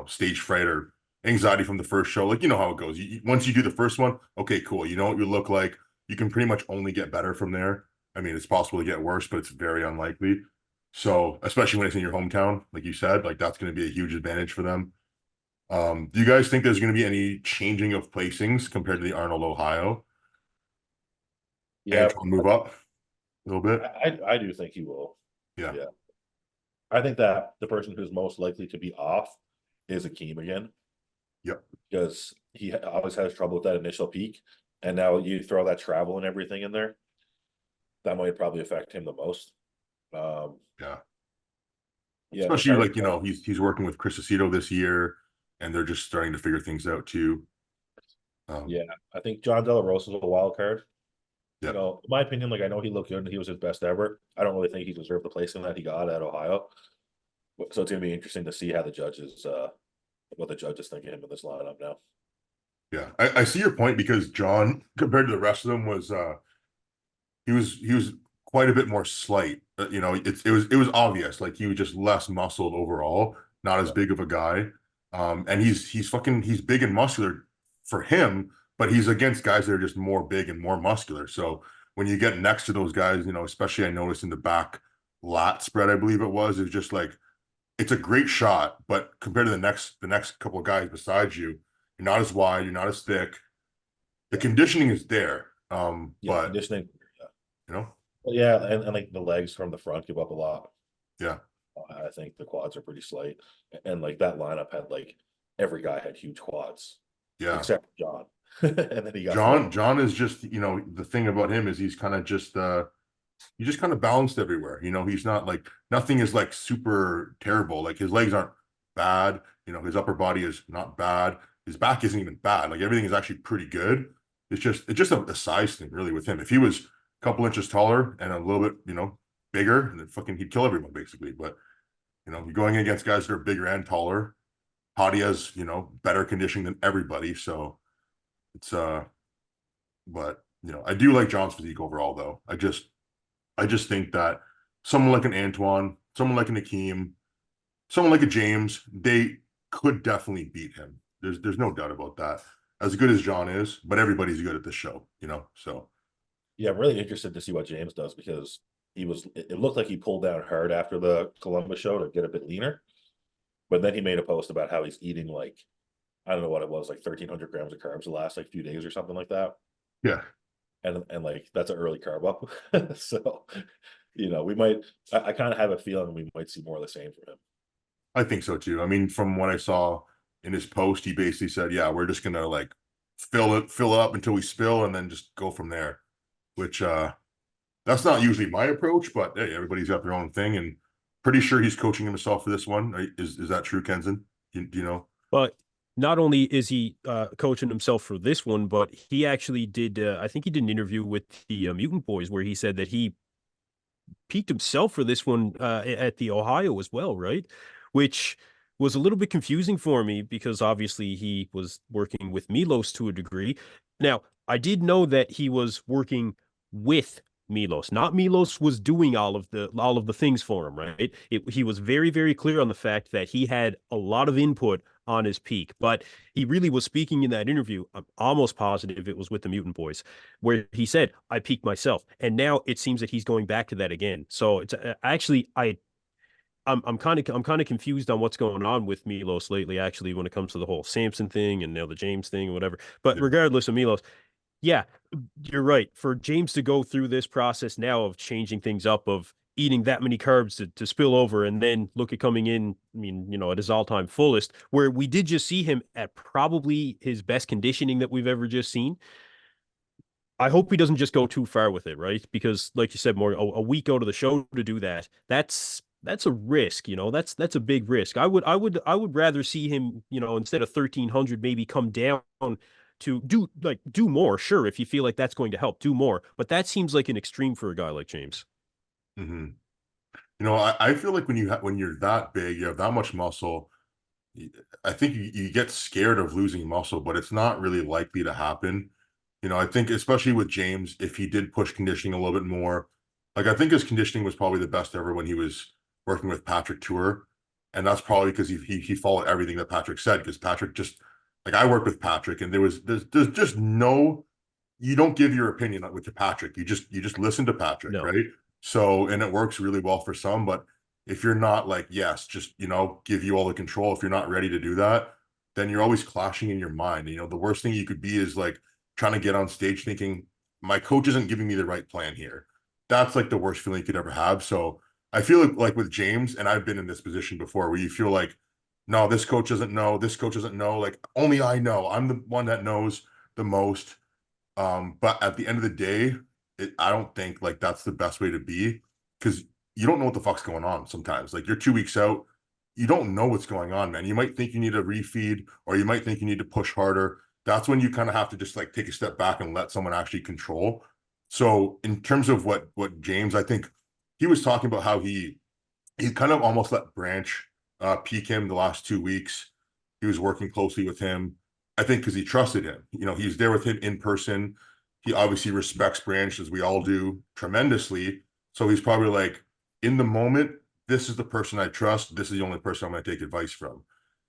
S2: stage fright or anxiety from the first show. Like, you know how it goes. Once you do the first one, okay, cool. You know what you look like. You can pretty much only get better from there. I mean, it's possible to get worse, but it's very unlikely. So, especially when it's in your hometown, like you said, like that's going to be a huge advantage for them. Do you guys think there's going to be any changing of placings compared to the Arnold, Ohio?
S3: yeah,
S2: Antoine move up a little bit?
S3: I do think he will.
S2: Yeah.
S3: Yeah, I think that the person who's most likely to be off is Akeem again,
S2: Yep.
S3: because he always has trouble with that initial peak, and now you throw that travel and everything in there, that might probably affect him the most.
S2: Yeah.
S3: Yeah, it's
S2: Especially
S3: hard.
S2: like, he's working with Chris Aceto this year, and they're just starting to figure things out too.
S3: Yeah, I think John De La Rosa is a wild card.
S2: Yeah.
S3: In my opinion, like I know he looked good and he was his best ever. I don't really think he deserved the placing that he got at Ohio. So it's gonna be interesting to see how what the judges think of him in this lineup now.
S2: Yeah. I see your point, because John, compared to the rest of them, was he was quite a bit more slight. It was obvious, like he was just less muscled overall, not as
S3: Yeah.
S2: big of a guy. And he's big and muscular for him, but he's against guys that are just more big and more muscular. So when you get next to those guys, especially I noticed in the back lat spread, I believe it was, it's just like it's a great shot, but compared to the next couple of guys beside you, you're not as wide, you're not as thick. The conditioning is there.
S3: Yeah,
S2: But
S3: conditioning.
S2: you know,
S3: But yeah, and like the legs from the front give up a lot.
S2: yeah.
S3: I think the quads are pretty slight, and like that lineup had like every guy had huge quads
S2: Yeah.
S3: except John, and then he got
S2: John is just, the thing about him is he's kind of just he just kind of balanced everywhere. He's not like, nothing is like super terrible. Like his legs aren't bad, his upper body is not bad. His back isn't even bad. Like everything is actually pretty good. It's just a size thing really with him. If he was a couple inches taller and a little bit, bigger, then fucking he'd kill everyone basically. But you're going against guys that are bigger and taller. Hadi has, better conditioning than everybody. So it's but I do like John's physique overall though. I just think that someone like an Antoine, someone like an Akeem, someone like a James, they could definitely beat him. There's no doubt about that. As good as John is, but everybody's good at this show, So
S3: Yeah, I'm really interested to see what James does, because it looked like he pulled down hard after the Columbus show to get a bit leaner, but then he made a post about how he's eating like I don't know what it was, like 1,300 grams of carbs the last like few days or something like that.
S2: Yeah.
S3: And like that's an early carb up. So, we might, I kind of have a feeling we might see more of the same from him.
S2: I think so too. I mean, from what I saw in his post, he basically said, yeah, we're just gonna like fill up until we spill and then just go from there. Which that's not usually my approach, but hey, everybody's got their own thing, and pretty sure he's coaching himself for this one. Is that true, Kenzen? Do you know?
S1: But not only is he coaching himself for this one, but he actually did. I think he did an interview with the Mutant Boys where he said that he peaked himself for this one at the Ohio as well, right? Which was a little bit confusing for me because obviously he was working with Milos to a degree. Now, I did know that he was working with Milos. Not Milos was doing all of the things for him, right? He was very, very clear on the fact that he had a lot of input on his peak, but he really was speaking in that interview. I'm almost positive it was with the Mutant Boys, where he said, "I peaked myself," and now it seems that he's going back to that again. So it's actually I'm kind of confused on what's going on with Milos lately. Actually, when it comes to the whole Samson thing and now the James thing and whatever. But
S2: Yeah.
S1: regardless of Milos, yeah, you're right. For James to go through this process now of changing things up, of eating that many carbs to spill over, and then look at coming in, I mean, at his all-time fullest, where we did just see him at probably his best conditioning that we've ever just seen. I hope he doesn't just go too far with it, right? Because, like you said, more a week out of the show to do that, that's a risk, that's a big risk. I would rather see him, instead of 1,300, maybe come down to do more. Sure, if you feel like that's going to help, do more. But that seems like an extreme for a guy like James.
S2: Mm-hmm. I feel like when you're that big, you have that much muscle. I think you get scared of losing muscle, but it's not really likely to happen. I think especially with James, if he did push conditioning a little bit more, like I think his conditioning was probably the best ever when he was working with Patrick Tour, and that's probably because he followed everything that Patrick said. Because Patrick just like I worked with Patrick, and there's just no you don't give your opinion with your Patrick. You just listen to Patrick,
S1: No,
S2: right? So and it works really well for some, but if you're not like, yes, just give you all the control. If you're not ready to do that, then you're always clashing in your mind. The worst thing you could be is like trying to get on stage thinking, my coach isn't giving me the right plan here. That's like the worst feeling you could ever have. So I feel like with James, and I've been in this position before where you feel like, no, this coach doesn't know, this coach doesn't know, like only I know. I'm the one that knows the most. But at the end of the day, I don't think like that's the best way to be because you don't know what the fuck's going on sometimes. Like you're 2 weeks out, you don't know what's going on, man. You might think you need a refeed or you might think you need to push harder. That's when you kind of have to just like take a step back and let someone actually control. So in terms of what James, I think he was talking about how he kind of almost let Branch peak him the last 2 weeks. He was working closely with him. I think because he trusted him. He's there with him in person. He obviously respects Branch, as we all do, tremendously. So he's probably like, in the moment, this is the person I trust. This is the only person I'm going to take advice from.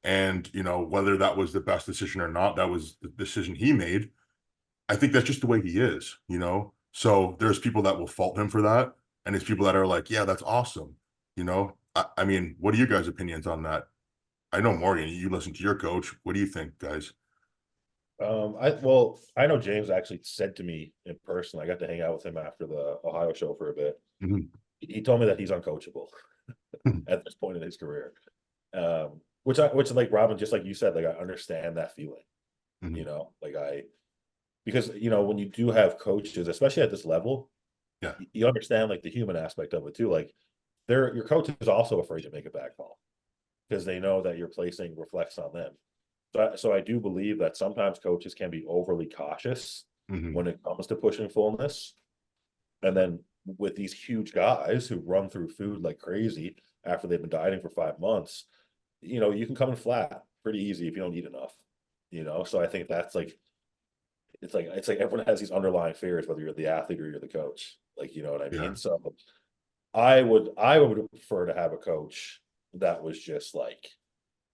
S2: And, whether that was the best decision or not, that was the decision he made. I think that's just the way he is. So there's people that will fault him for that. And there's people that are like, yeah, that's awesome. I mean, what are your guys' opinions on that? I know Morgan, you listen to your coach. What do you think, guys?
S3: I know James actually said to me in person. I got to hang out with him after the Ohio show for a bit.
S2: Mhm.
S3: He told me that he's uncoachable at this point in his career. Which like Robin, just like you said, like I understand that feeling.
S2: Mhm.
S3: Because when you do have coaches, especially at this level,
S2: Yeah.
S3: you understand like the human aspect of it too. Like your coach is also afraid to make a bad call because they know that your placing reflects on them. So I do believe that sometimes coaches can be overly cautious
S2: Mhm.
S3: when it comes to pushing fullness. And then with these huge guys who run through food like crazy after they've been dieting for 5 months, you can come in flat pretty easy if you don't eat enough. So I think that's like it's like everyone has these underlying fears, whether you're the athlete or you're the coach. Like, you know what I
S2: Yeah.
S3: mean? So I would prefer to have a coach that was just like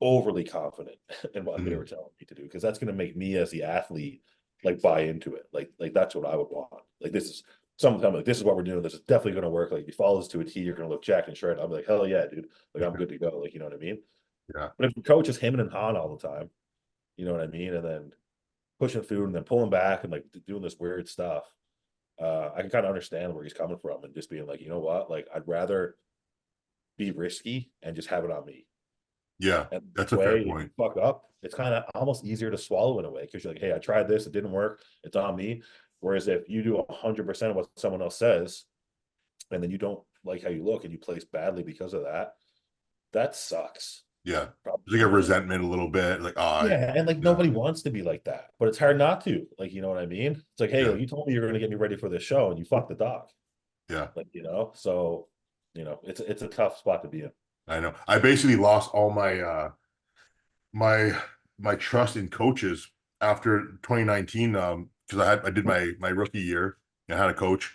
S3: overly confident in what they were
S2: Mhm.
S3: telling me to do, because that's going to make me as the athlete like buy into it. Like that's what I would want. Like this is someone tell me like this is what we're doing. This is definitely going to work. Like if you follow this to a T, you're going to look jacked and shredded. I'll be like, hell yeah, dude. Like I'm good to go. Like you know what I mean.
S2: Yeah.
S3: But if the coach is hemming and hawing all the time, you know what I mean? And then pushing food and then pulling back and like doing this weird stuff. I can kind of understand where he's coming from and just being like, you know what, like I'd rather be risky and just have it on me.
S2: Yeah,
S3: And
S2: that's a fair
S3: way, if you
S2: point.
S3: fuck up, it's kind of almost easier to swallow in a way because you're like, hey, I tried this, it didn't work, it's on me. Whereas if you do 100% of what someone else says, and then you don't like how you look and you place badly because of that, that sucks.
S2: Yeah,
S3: Probably.
S2: there's like a resentment a little bit, like
S3: Yeah, and like
S2: yeah,
S3: nobody wants to be like that, but it's hard not to. Like, you know what I mean? It's like, hey,
S2: yeah,
S3: like, you told me you're going to get me ready for this show, and you fucked the dog.
S2: yeah.
S3: Like, so it's a tough spot to be in.
S2: I know. I basically lost all my my trust in coaches after 2019 because I did my rookie year. I had a coach,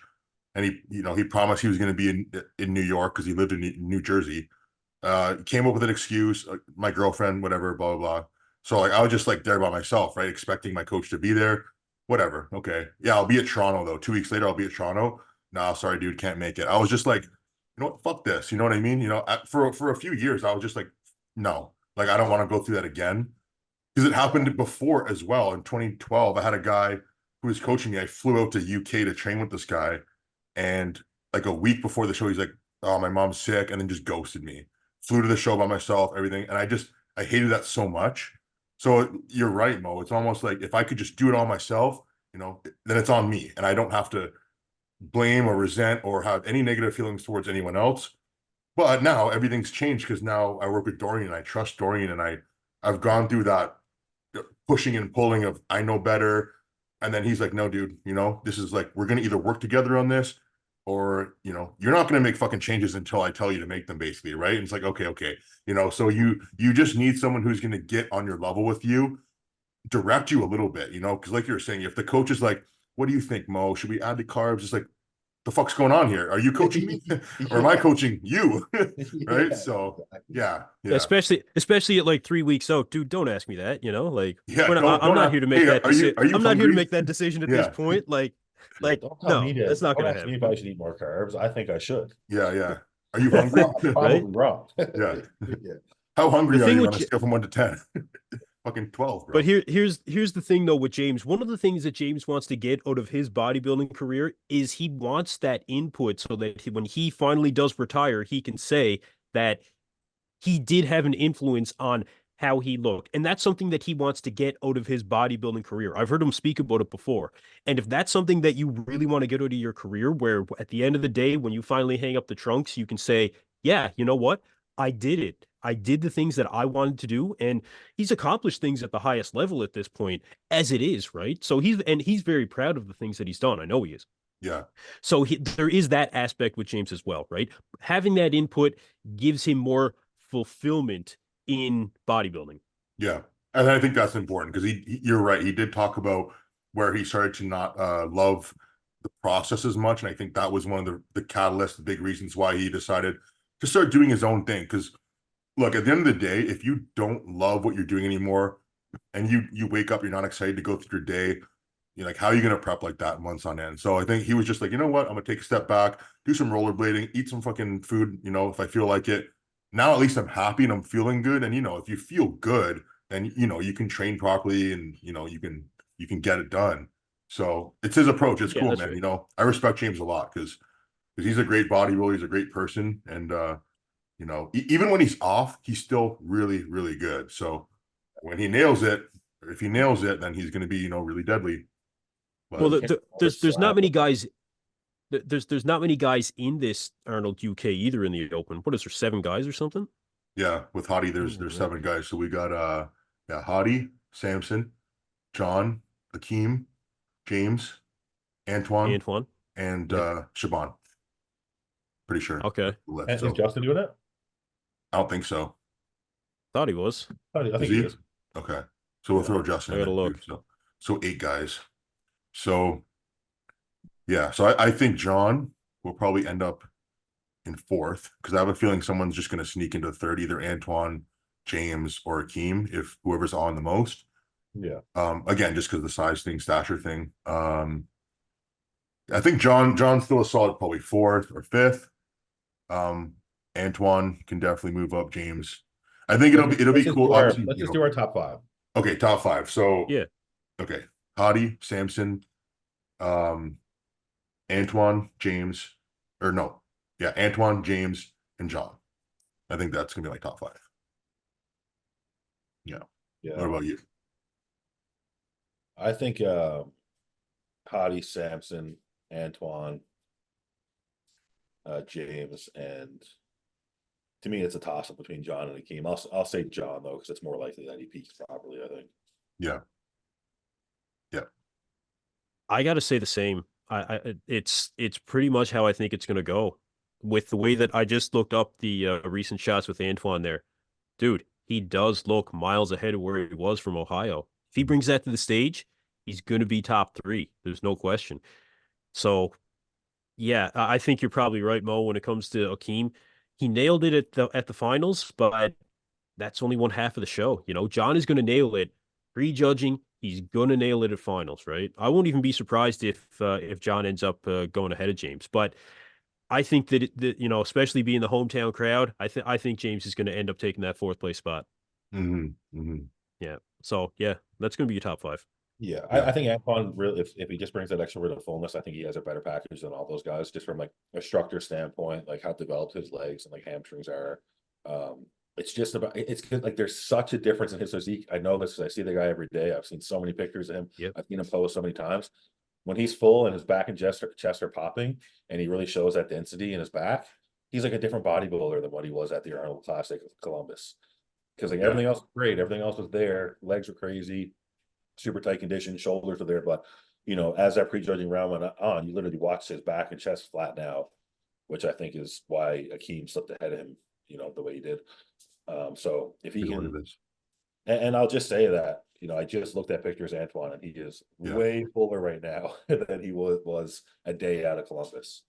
S2: and he promised he was going to be in New York because he lived in New Jersey. Came up with an excuse, my girlfriend, whatever, blah blah blah. So like I was just like there by myself, right, expecting my coach to be there. Whatever, okay, yeah, I'll be at Toronto though. 2 weeks later, I'll be at Toronto. No, sorry, dude, can't make it. I was just like, you know what, fuck this. You know what I mean? For a few years, I was just like, no, like I don't want to go through that again because it happened before as well. In 2012, I had a guy who was coaching me. I flew out to UK to train with this guy, and like a week before the show, he's like, "Oh, my mom's sick," and then just ghosted me. Flew to the show by myself, everything, and I hated that so much. So you're right, Mo. It's almost like if I could just do it all myself, then it's on me, and I don't have to blame or resent or have any negative feelings towards anyone else. But now everything's changed because now I work with Dorian. I trust Dorian, and I've gone through that pushing and pulling of I know better. And then he's like, no, dude, this is like, we're going to either work together on this or, you're not going to make fucking changes until I tell you to make them basically. Right. And it's like, okay. So you just need someone who's going to get on your level with you, direct you a little bit, because like you were saying, if the coach is like, what do you think, Mo? Should we add the carbs? It's like, the fuck's going on here? Are you coaching me or am I
S3: Yeah.
S2: coaching you? Right.
S3: Yeah,
S2: So
S3: exactly.
S2: yeah.
S1: Especially at like 3 weeks out, dude. Don't ask me that. Like
S2: Yeah.
S1: I'm
S2: Don't
S1: not here to make
S2: hey,
S1: that decision.
S2: are you
S1: I'm not here to
S2: hungry?
S1: make that decision at this
S2: Yeah.
S1: point.
S3: Yeah, don't tell me
S1: No,
S3: to.
S1: that's not
S3: Don't
S1: gonna
S3: ask me if
S1: happen,
S3: I should eat more carbs. I think I should.
S2: Yeah. Are you hungry?
S3: I'm
S1: right?
S3: probably wrong.
S2: Yeah.
S3: Yeah.
S2: How
S1: The
S2: hungry are
S1: thing
S2: you
S1: with
S2: on a scale from 1 to 10? Fucking 12,
S1: But
S2: bro.
S1: here's the thing though with James. One of the things that James wants to get out of his bodybuilding career is he wants that input so that when he finally does retire, he can say that he did have an influence on how he looked. And that's something that he wants to get out of his bodybuilding career. I've heard him speak about it before. And if that's something that you really want to get out of your career, where at the end of the day, when you finally hang up the trunks, you can say, yeah, you know what? I did it. I did the things that I wanted to do. And he's accomplished things at the highest level at this point, as it is, right? So he's very proud of the things that he's done. I know he is.
S2: Yeah.
S1: So there is that aspect with James as well, right? Having that input gives him more fulfillment in bodybuilding.
S2: Yeah. And I think that's important because you're right. He did talk about where he started to not love the process as much. And I think that was one of the catalysts, the big reasons why he decided to start doing his own thing. Because look, at the end of the day, if you don't love what you're doing anymore and you wake up, you're not excited to go through your day, you're like, how are you going to prep like that months on end? So I think he was just like, you know what? I'm going to take a step back, do some rollerblading, eat some fucking food, if I feel like it. Now at least I'm happy and I'm feeling good. And if you feel good, then you can train properly and you can get it done. So it's his approach. It's
S1: Yeah,
S2: cool,
S1: that's
S2: man.
S1: right.
S2: I respect James a lot because he's a great bodybuilder, he's a great person. And even when he's off, he's still really, really good. So when he nails it, or if he nails it, then he's going to be, really deadly.
S1: Well,
S2: But
S1: there's not many guys. There's not many guys in this Arnold UK either in the Open. What is there, 7 guys or something?
S2: yeah, with Hadi, there's 7 guys. So we got Hadi, Samson, John, Akeem, James, Antoine,
S1: Antoine.
S2: and
S3: Yeah.
S2: Shaban. Pretty sure.
S1: Okay.
S2: Left.
S3: And
S2: So
S3: is Justin doing it?
S2: I don't think so.
S1: Thought he was.
S3: I
S2: Is
S3: think he
S2: he?
S3: is.
S2: Okay. So we'll
S3: Yeah.
S2: throw Justin
S1: I
S2: in
S1: gotta
S2: there too.
S1: look.
S2: So 8 guys. So yeah. So I think John will probably end up in 4th because I have a feeling someone's just going to sneak into 3rd, either Antoine, James, or Akeem, if whoever's on the most.
S3: Yeah.
S2: Again, just because of the size thing, stature thing. I think John's still a solid probably 4th or 5th. Antoine can definitely move up. James, I think it'll be
S3: Let's just
S2: cool.
S3: do our
S2: Obviously,
S3: let's just do our top 5.
S2: Okay, top five. So
S1: Yeah.
S2: okay, Hadi, Samson, um, Antoine, James, or no, yeah, Antoine, James, and John. I think that's gonna be like top five. Yeah. What
S3: Yeah.
S2: about you?
S3: I think Hadi, Samson, Antoine, James, and to me, it's a toss up between John and Akeem. I'll say John though, because it's more likely that he peaks properly. I think.
S2: Yeah. Yeah.
S1: I got to say the same. It's pretty much how I think it's going to go with the way that I just looked up the recent shots with Antoine there. Dude, he does look miles ahead of where he was from Ohio. If he brings that to the stage, he's going to be top three. There's no question. So, yeah, I think you're probably right, Mo, when it comes to Akeem. He nailed it at the finals, but that's only one half of the show. You know, John is going to nail it. Prejudging, he's going to nail it at finals, right? I won't even be surprised if John ends up going ahead of James. But I think that you know, especially being the hometown crowd, I think James is going to end up taking that fourth place spot. Yeah. So yeah, that's going to be your top five.
S3: Yeah,
S2: Yeah.
S3: I think Antoine really, if he just brings that extra bit of fullness, I think he has a better package than all those guys, just from like a structure standpoint, like how developed his legs and like hamstrings are. It's just about it's good. Like there's such a difference in his physique. I know this 'cause I see the guy every day. I've seen so many pictures of him.
S1: Yep.
S3: I've seen him pose so many times. When he's full and his back and chest are popping, and he really shows that density in his back, he's like a different bodybuilder than what he was at the Arnold Classic of Columbus. Because like
S2: Yeah.
S3: everything else was great, everything else was there. Legs were crazy, super tight condition, shoulders are there, but you know, as that prejudging round went on, you literally watched his back and chest flatten out, which I think is why Akeem slipped ahead of him, you know, the way he did. So if he
S2: You know what
S3: can,
S2: it is.
S3: and I'll just say that, you know, I just looked at pictures of Antoine, and he is
S2: Yeah.
S3: way fuller right now than he was a day out of Columbus.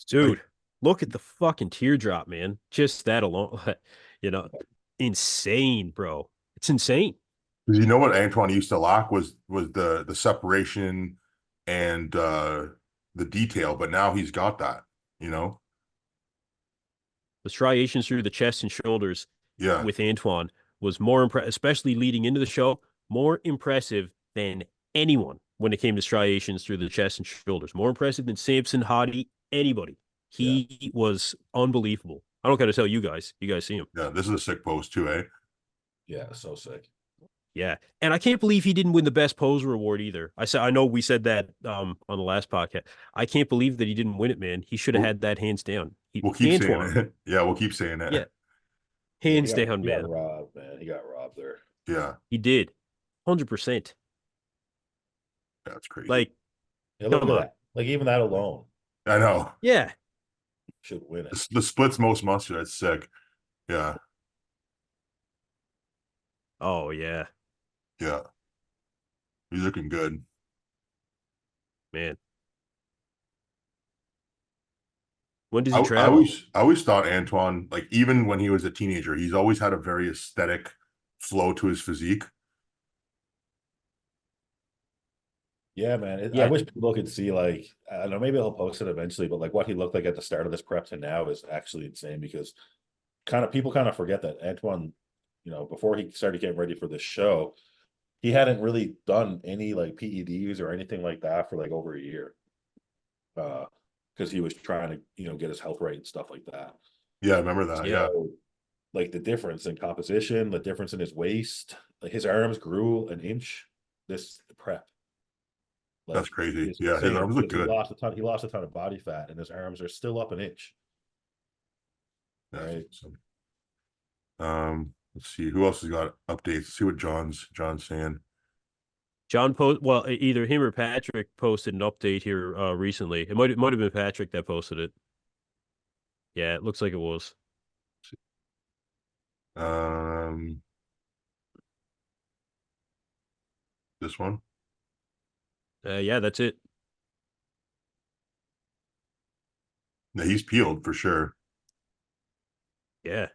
S1: Dude, look at the fucking teardrop, man. Just that alone, you know, insane, bro. It's insane.
S2: Because you know what Antoine used to lack was the separation and the detail, but now he's got that, you know?
S1: The striations through the chest and shoulders
S2: Yeah.
S1: with Antoine was more impressive, especially leading into the show, more impressive than anyone when it came to striations through the chest and shoulders. More impressive than Samson, Hadi, anybody.
S3: Yeah.
S1: He was unbelievable. I don't got to tell you guys. You guys see him.
S2: Yeah. This is a sick post too, eh?
S3: Yeah, so sick.
S1: Yeah. And I can't believe he didn't win the best poser award either. I know we said that on the last podcast. I can't believe that he didn't win it, man. He should have had that hands down.
S2: We'll keep saying
S1: Antoine.
S2: it. Yeah, we'll keep saying it.
S1: Yeah.
S3: Yeah,
S1: Hands down,
S3: he got
S1: man.
S3: robbed, man. He got robbed there.
S2: Yeah.
S1: He did. 100%.
S2: That's crazy.
S1: Like,
S3: Yeah, look
S1: come
S3: at
S1: on.
S3: that. Like even that alone
S2: I know.
S1: Yeah.
S3: should win it.
S2: The splits most muscular. That's sick. Yeah.
S1: Oh, yeah.
S2: Yeah. He's looking good.
S1: Man. When does
S2: I,
S1: he
S2: I
S1: travel?
S2: always thought Antoine, like even when he was a teenager, he's always had a very aesthetic flow to his physique.
S3: Yeah, man. I
S1: Yeah.
S3: wish people could see like I don't know, maybe I'll post it eventually, but like what he looked like at the start of this prep to now is actually insane because people kind of forget that Antoine, you know, before he started getting ready for this show, he hadn't really done any like PEDs or anything like that for like over a year. Because he was trying to, you know, get his health right and stuff like that.
S2: Yeah, I remember that. Yeah.
S3: So, like the difference in composition, the difference in his waist, like his arms grew an inch this prep. Like,
S2: That's crazy.
S3: it's
S2: Yeah, his
S3: insane
S2: arms look
S3: because
S2: good.
S3: He lost a ton of body fat, and his arms are still up an inch.
S2: Yeah.
S3: Right.
S2: Let's see who else has got updates. Let's see what John's saying.
S1: John well, either him or Patrick posted an update here recently. It might have been Patrick that posted it. Yeah, it looks like it was.
S2: This one.
S1: Yeah, that's it.
S2: Yeah, he's peeled for sure.
S1: Yeah.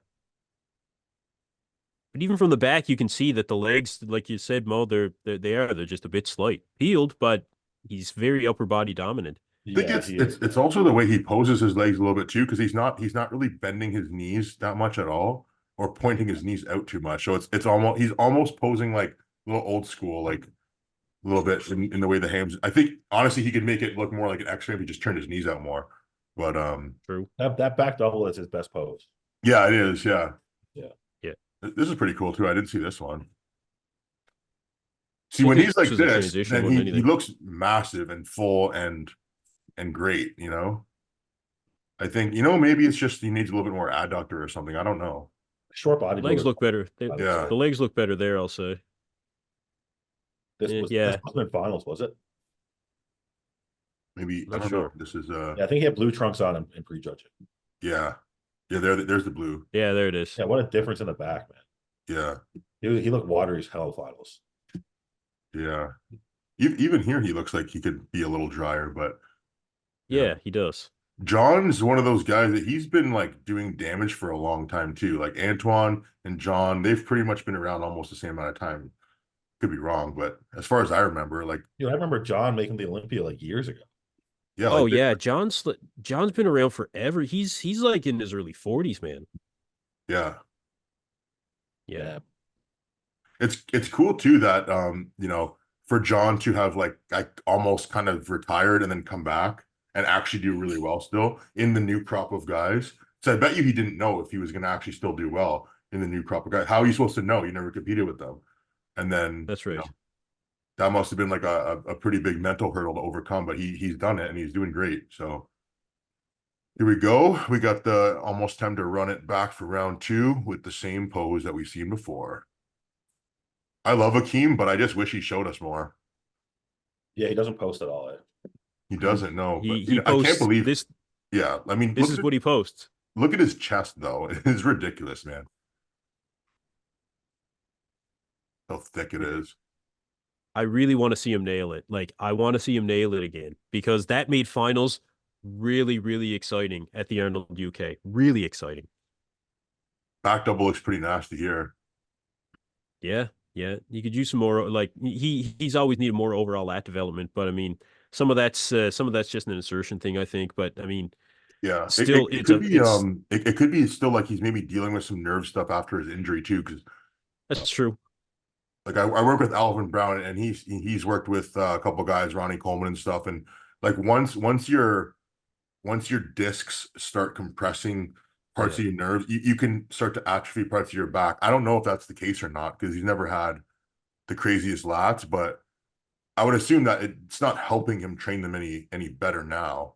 S1: But even from the back, you can see that the legs, like you said, Mo, they're just a bit slight. Peeled, but he's very upper body dominant.
S2: I think
S3: Yeah,
S2: it's also the way he poses his legs a little bit too, because he's not really bending his knees that much at all, or pointing his knees out too much. So it's almost he's almost posing like little old school, like a little bit in the way the hams. I think honestly he could make it look more like an X-ray if he just turned his knees out more. But
S1: True.
S3: That back double is his best pose.
S2: yeah, it is. Yeah,
S3: Yeah.
S1: Yeah.
S2: this is pretty cool too. I didn't see this one. See,
S1: Well,
S2: when
S1: this
S2: he's like
S1: was a
S2: this,
S1: transition
S2: then
S1: more than
S2: he
S1: anything.
S2: looks massive and full and great. You know, I think maybe it's just he needs a little bit more adductor or something. I don't know.
S3: Short
S1: Legs
S3: bodybuilder,
S1: look better.
S3: I would
S2: Yeah,
S3: say.
S1: The legs look better there, I'll say.
S3: This
S1: Yeah,
S3: wasn't in finals, was it?
S2: maybe I
S1: not
S2: don't know.
S1: sure.
S2: This is
S3: Yeah, I think he had blue trunks on in prejudging.
S2: yeah, yeah. There's the blue.
S1: Yeah, there it is.
S3: Yeah, what a difference in the back, man.
S2: Yeah,
S3: He looked watery as hell in finals.
S2: yeah. Even here, he looks like he could be a little drier, but yeah.
S1: Yeah, he does.
S2: John's one of those guys that he's been like doing damage for a long time too. Like Antoine and John, they've pretty much been around almost the same amount of time. Could be wrong, but as far as I remember, like
S3: I remember John making the Olympia like years ago.
S2: yeah,
S1: Oh
S2: like
S1: yeah, John's been around forever. He's like in his early 40s, man.
S2: yeah.
S1: Yeah.
S3: Yeah.
S2: It's cool too that for John to have like almost kind of retired and then come back and actually do really well still in the new crop of guys. So I bet you he didn't know if he was going to actually still do well in the new crop of guys. How are you supposed to know? You never competed with them. And then
S1: That's right.
S2: that must have been like a pretty big mental hurdle to overcome, but he's done it and he's doing great. So here we go. We got the almost time to run it back for round 2 with the same pose that we've seen before. I love Akeem, but I just wish he showed us more.
S3: Yeah, he doesn't post at all.
S2: He doesn't know, but
S1: He
S2: I can't
S1: posts
S2: believe.
S1: this.
S2: Yeah, I mean,
S1: This is what he posts.
S2: look at his chest though. It's ridiculous, man. How thick it is.
S1: I really want to see him nail it. Like, I want to see him nail it again because that made finals really, really exciting at the Arnold UK. Really exciting.
S2: Back double looks pretty nasty here.
S1: Yeah, yeah. You could use some more. Like he's always needed more overall lat development, but I mean, some of that's just an insertion thing, I think. But I mean,
S2: Yeah,
S1: still,
S2: it could be
S1: it's
S2: it could be still like he's maybe dealing with some nerve stuff after his injury too, because
S1: that's true.
S2: like I work with Alvin Brown and he's worked with a couple guys, Ronnie Coleman and stuff, and like once your discs start compressing parts
S1: Yeah,
S2: of your nerves, you can start to atrophy parts of your back. I don't know if that's the case or not because he's never had the craziest lats, but I would assume that it's not helping him train them any better now.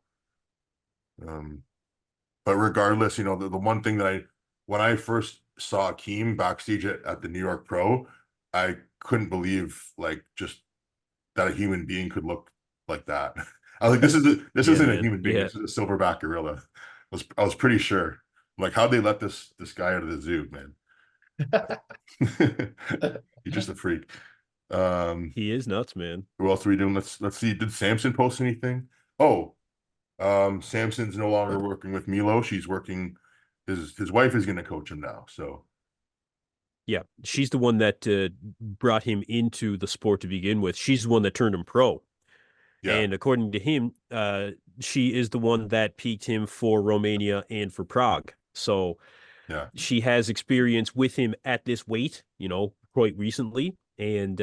S2: But regardless, the one thing that when I first saw Akeem backstage at the New York Pro, I couldn't believe like just that a human being could look like that. I was like, this
S1: yeah,
S2: isn't a
S1: man.
S2: human being.
S1: Yeah,
S2: This is a silverback gorilla. I was pretty sure. I'm like, how'd they let this guy out of the zoo, man? He's just a freak.
S1: he is nuts, man.
S2: Who else are we doing? Let's see. Did Samson post anything? Oh, Samson's no longer working with Milo. She's working. His wife is going to coach him now. So
S1: Yeah, she's the one that brought him into the sport to begin with. She's the one that turned him pro.
S2: yeah,
S1: And according to him, she is the one that piqued him for Romania and for Prague. So
S2: yeah,
S1: she has experience with him at this weight, quite recently, and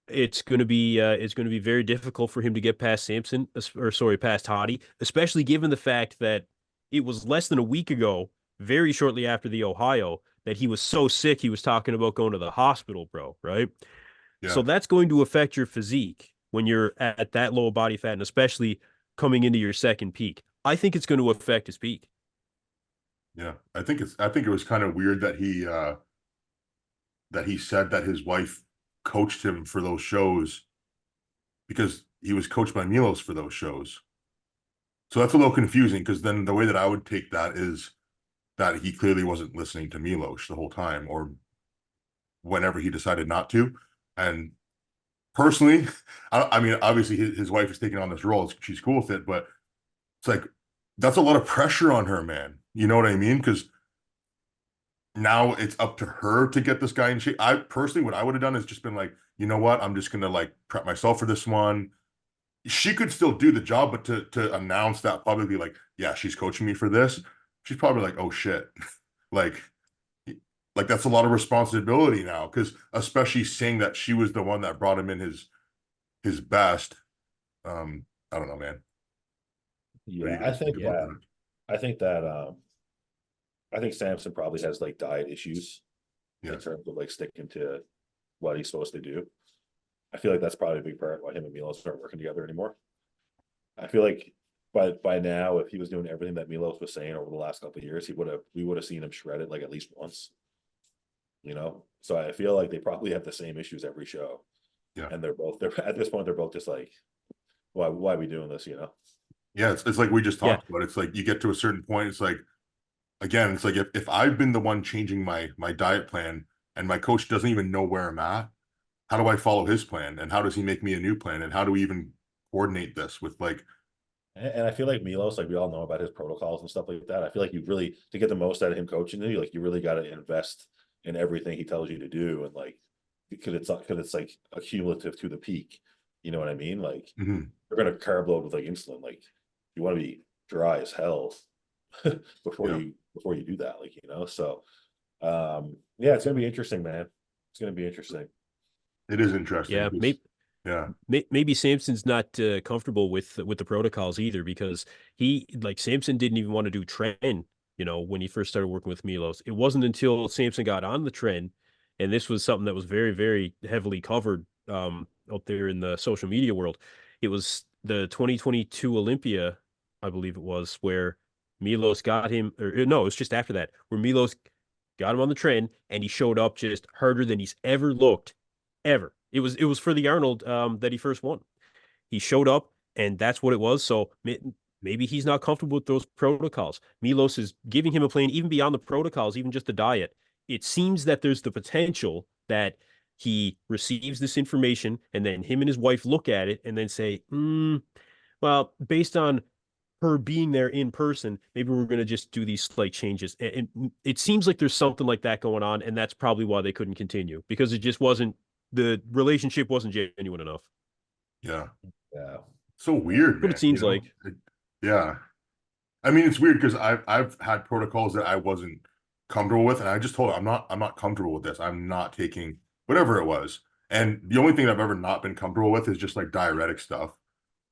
S1: it's going to be very difficult for him to get past Samson, or sorry, past Hadi, especially given the fact that it was less than a week ago, very shortly after the Ohio, that he was so sick he was talking about going to the hospital, bro. Right? So
S2: yeah,
S1: that's going to affect your physique when you're at that low body fat, and especially coming into your second peak. I think it's going to affect his peak.
S2: yeah. I think it was kind of weird that he said that his wife coached him for those shows because he was coached by Milos for those shows. So that's a little confusing because then the way that I would take that is that he clearly wasn't listening to Milos the whole time or whenever he decided not to. And personally, I mean, obviously his wife is taking on this role. She's cool with it, but it's like, that's a lot of pressure on her, man. You know what I mean? Because now it's up to her to get this guy in shape. I personally, what I would have done is just been like, you know what? I'm just going to like prep myself for this one. She could still do the job, but to announce that publicly, like, yeah, she's coaching me for this, she's probably like, oh shit, like, like that's a lot of responsibility now, because especially seeing that she was the one that brought him in his best. I don't know, man. What do
S3: Yeah,
S2: you guys think about that?
S3: I think that I think Samson probably has like diet issues
S2: Yeah.
S3: in terms of like sticking to what he's supposed to do. I feel like that's probably a big part why him and Milos aren't working together anymore. I feel like by now, if he was doing everything that Milos was saying over the last couple of years, we would have seen him shredded like at least once. You know, so I feel like they probably have the same issues every show,
S2: Yeah.
S3: and they're at this point they're both just like, why are we doing this? You know?
S2: Yeah, it's like we just
S1: Yeah.
S2: talked about. It's like you get to a certain point, it's like, again, it's like if I've been the one changing my diet plan and my coach doesn't even know where I'm at, how do I follow his plan? And how does he make me a new plan? And how do we even coordinate this with like,
S3: And I feel like Milos, like we all know about his protocols and stuff like that. I feel like you really, to get the most out of him coaching you, like you really got to invest in everything he tells you to do, and like because it's like accumulative to the peak. You know what I mean? Like
S2: mhm,
S3: you're gonna carb load with like insulin. Like you want to be dry as hell
S2: yeah,
S3: before you do that. Like you know, so yeah, it's gonna be interesting, man. It's gonna be interesting.
S2: it is interesting.
S1: Yeah, maybe
S2: Yeah,
S1: maybe Samson's not comfortable with the protocols either, because he, like, Samson didn't even want to do tren, when he first started working with Milos. It wasn't until Samson got on the tren, and this was something that was very, very heavily covered out there in the social media world. It was the 2022 Olympia, I believe it was, where Milos got him, or no, it was just after that, where Milos got him on the tren, and he showed up just harder than he's ever looked, ever. It was for the Arnold that he first won. He showed up, and that's what it was. So maybe he's not comfortable with those protocols. Milos is giving him a plan even beyond the protocols, even just the diet. It seems that there's the potential that he receives this information, and then him and his wife look at it and then say, well, based on her being there in person, maybe we're going to just do these slight changes. And it seems like there's something like that going on, and that's probably why they couldn't continue, because it just wasn't, the relationship wasn't genuine enough.
S2: yeah.
S3: Yeah.
S2: So weird,
S1: What it
S2: man. You
S1: seems
S2: know?
S1: like.
S2: Yeah. I mean, it's weird because I've had protocols that I wasn't comfortable with, and I just told her I'm not comfortable with this. I'm not taking whatever it was. And the only thing I've ever not been comfortable with is just like diuretic stuff,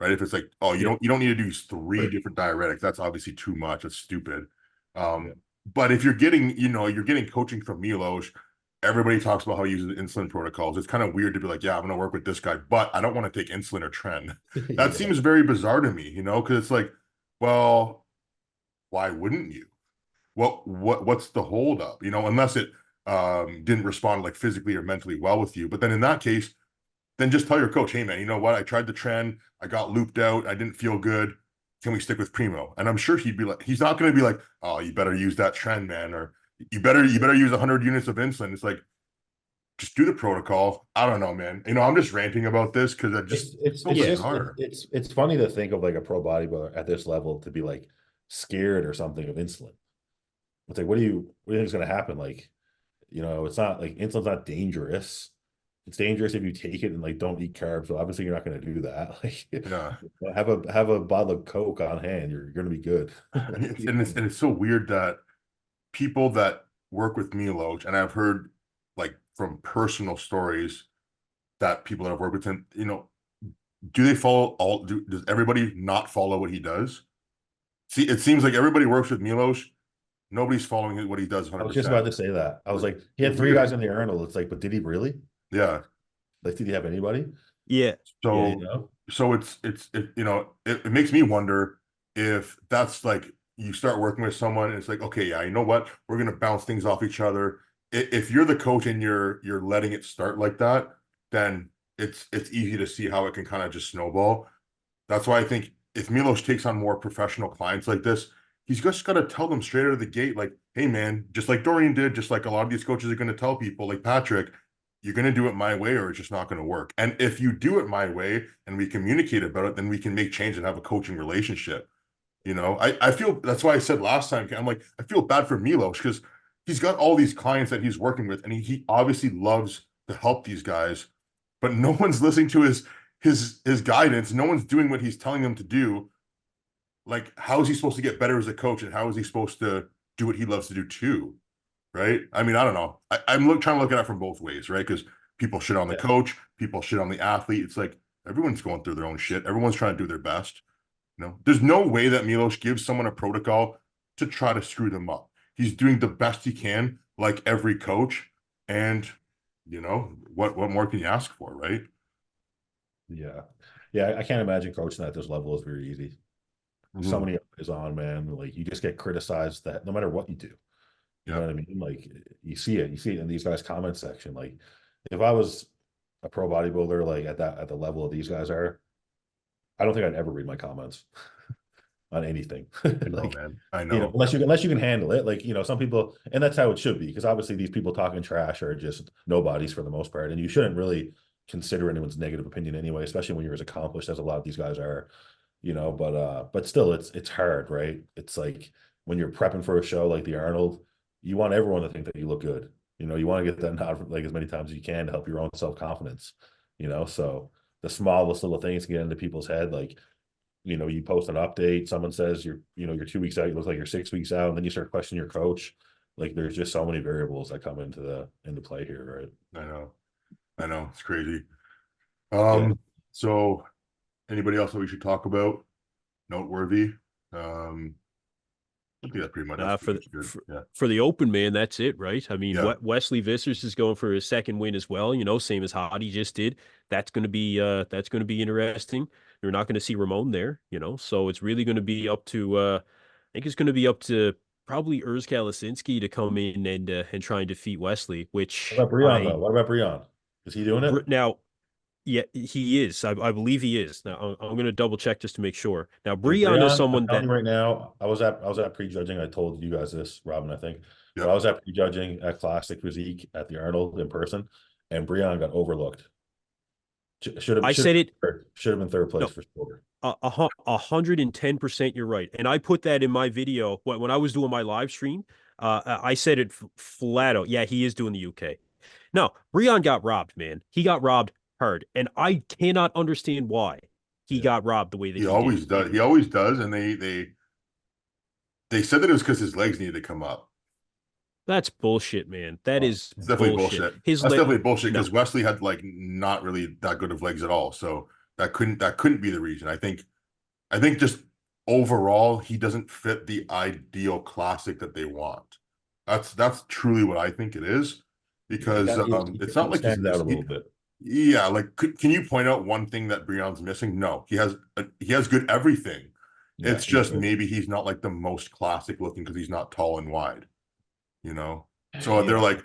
S2: right? If it's like, oh, you
S1: Yeah.
S2: don't need to do three different diuretics, that's obviously too much. That's stupid.
S3: Yeah.
S2: But if you're getting coaching from Milos, everybody talks about how he uses insulin protocols. It's kind of weird to be like, yeah, I'm gonna work with this guy, but I don't want to take insulin or tren. That
S3: Yeah.
S2: seems very bizarre to me, because it's like, well, why wouldn't you? What's the holdup? Unless it didn't respond like physically or mentally well with you. But then in that case, then just tell your coach, hey man, you know what? I tried the trend, I got looped out, I didn't feel good. Can we stick with Primo? And I'm sure he'd be like, he's not going to be like, oh, you better use that trend, man, or you better use 100 units of insulin. It's like, just do the protocol. I don't know, man. I'm just ranting about this because it just so
S3: It's
S1: Yeah.
S3: just
S2: bizarre.
S3: it's funny to think of like a pro bodybuilder at this level to be like scared or something of insulin. It's like, what do you think is going to happen? Like, it's not like insulin's not dangerous. It's dangerous if you take it and like don't eat carbs. So obviously you're not going to do that. Like,
S2: Yeah.
S3: have a bottle of Coke on hand. You're going to be good.
S2: And it's so weird that people that work with Milos, and I've heard like from personal stories that people that have worked with him, do they follow does everybody not follow what he does? See, it seems like everybody works with Milos. Nobody's following what he does
S3: I was just about
S2: 100%.
S3: to say that. I was like, he had three
S2: Weird.
S3: guys in the Arnold. It's like, but did he really?
S2: Yeah.
S3: Like, did he have anybody?
S1: Yeah.
S3: Yeah,
S2: So it makes me wonder if that's like you start working with someone and it's like, okay, yeah, you know what? We're gonna bounce things off each other. If you're the coach and you're letting it start like that, then it's easy to see how it can kind of just snowball. That's why I think if Milos takes on more professional clients like this, he's just got to tell them straight out of the gate, like, hey, man, just like Dorian did, just like a lot of these coaches are going to tell people, like Patrick, you're going to do it my way or it's just not going to work. And if you do it my way and we communicate about it, then we can make change and have a coaching relationship. I feel that's why I said last time, I'm like, I feel bad for Milos because he's got all these clients that he's working with and he obviously loves to help these guys, but no one's listening to his guidance. No one's doing what he's telling them to do. Like, how is he supposed to get better as a coach, and how is he supposed to do what he loves to do too? right? I mean, I don't know. Trying to look at it from both ways, right? Because people shit on the coach, people shit on the athlete. It's like everyone's going through their own shit. Everyone's trying to do their best. There's no way that Milos gives someone a protocol to try to screw them up. He's doing the best he can, like every coach. And what more can you ask for, right?
S3: Yeah. Yeah, I can't imagine coaching at this level is very easy. Somebody is on, man. Like, you just get criticized that no matter what you do. You know what I mean? Like, you see it in these guys' comment section. Like, if I was a pro bodybuilder, like at the level of these guys are, I don't think I'd ever read my comments on anything.
S2: I know, man. I know.
S3: Unless you can handle it. Like, some people, and that's how it should be, because obviously these people talking trash are just nobodies for the most part, and you shouldn't really consider anyone's negative opinion anyway, especially when you're as accomplished as a lot of these guys are. But still, it's hard, right? It's like when you're prepping for a show like the Arnold, you want everyone to think that you look good. You want to get that nod like as many times as you can to help your own self-confidence. So the smallest little things can get into people's head. Like, you post an update, someone says you're 2 weeks out, you look like you're 6 weeks out, and then you start questioning your coach. Like, there's just so many variables that come into play here, right?
S2: I know. It's crazy.
S3: Yeah.
S2: So anybody else that we should talk about? Noteworthy? I think that pretty much
S1: for the open, man, that's it, right? I mean,
S2: Yeah.
S1: Wesley Vissers is going for his second win as well. Same as Hadi just did. That's going to be interesting. You're not going to see Ramon there, so it's really going to be up to. I think it's going to be up to probably Urs Kalasinski to come in and try and defeat Wesley. Which
S3: What about Breon though? What about Breon? Is he doing it
S1: now? Yeah, he is. I believe he is. Now I'm going to double check just to make sure. Now Breon is someone
S3: I'm telling
S1: that
S3: you right now. I was at prejudging. I told you guys this, Robin, I think.
S2: Yep.
S3: But I was at prejudging at Classic Physique at the Arnold in person, and Breon got overlooked. Should have been third place for sure.
S1: 110%, you're right. And I put that in my video when I was doing my live stream. I said it flat out. Yeah, he is doing the UK. No, Breon got robbed, man. He got robbed hard, and I cannot understand why he got robbed the way that he
S2: always
S1: did.
S2: does. He always does, and they said that it was because his legs needed to come up.
S1: That's bullshit, man. It's
S2: definitely bullshit. That's definitely bullshit because Wesley had like not really that good of legs at all, so that couldn't be the reason. I think just overall he doesn't fit the ideal classic that they want. That's truly what I think it is, because it's not like he's
S3: out a little bit.
S2: Yeah, like can you point out one thing that Breon's missing? No, he has good everything.
S3: Yeah,
S2: it's just maybe he's not like the most classic looking because he's not tall and wide. So they're like,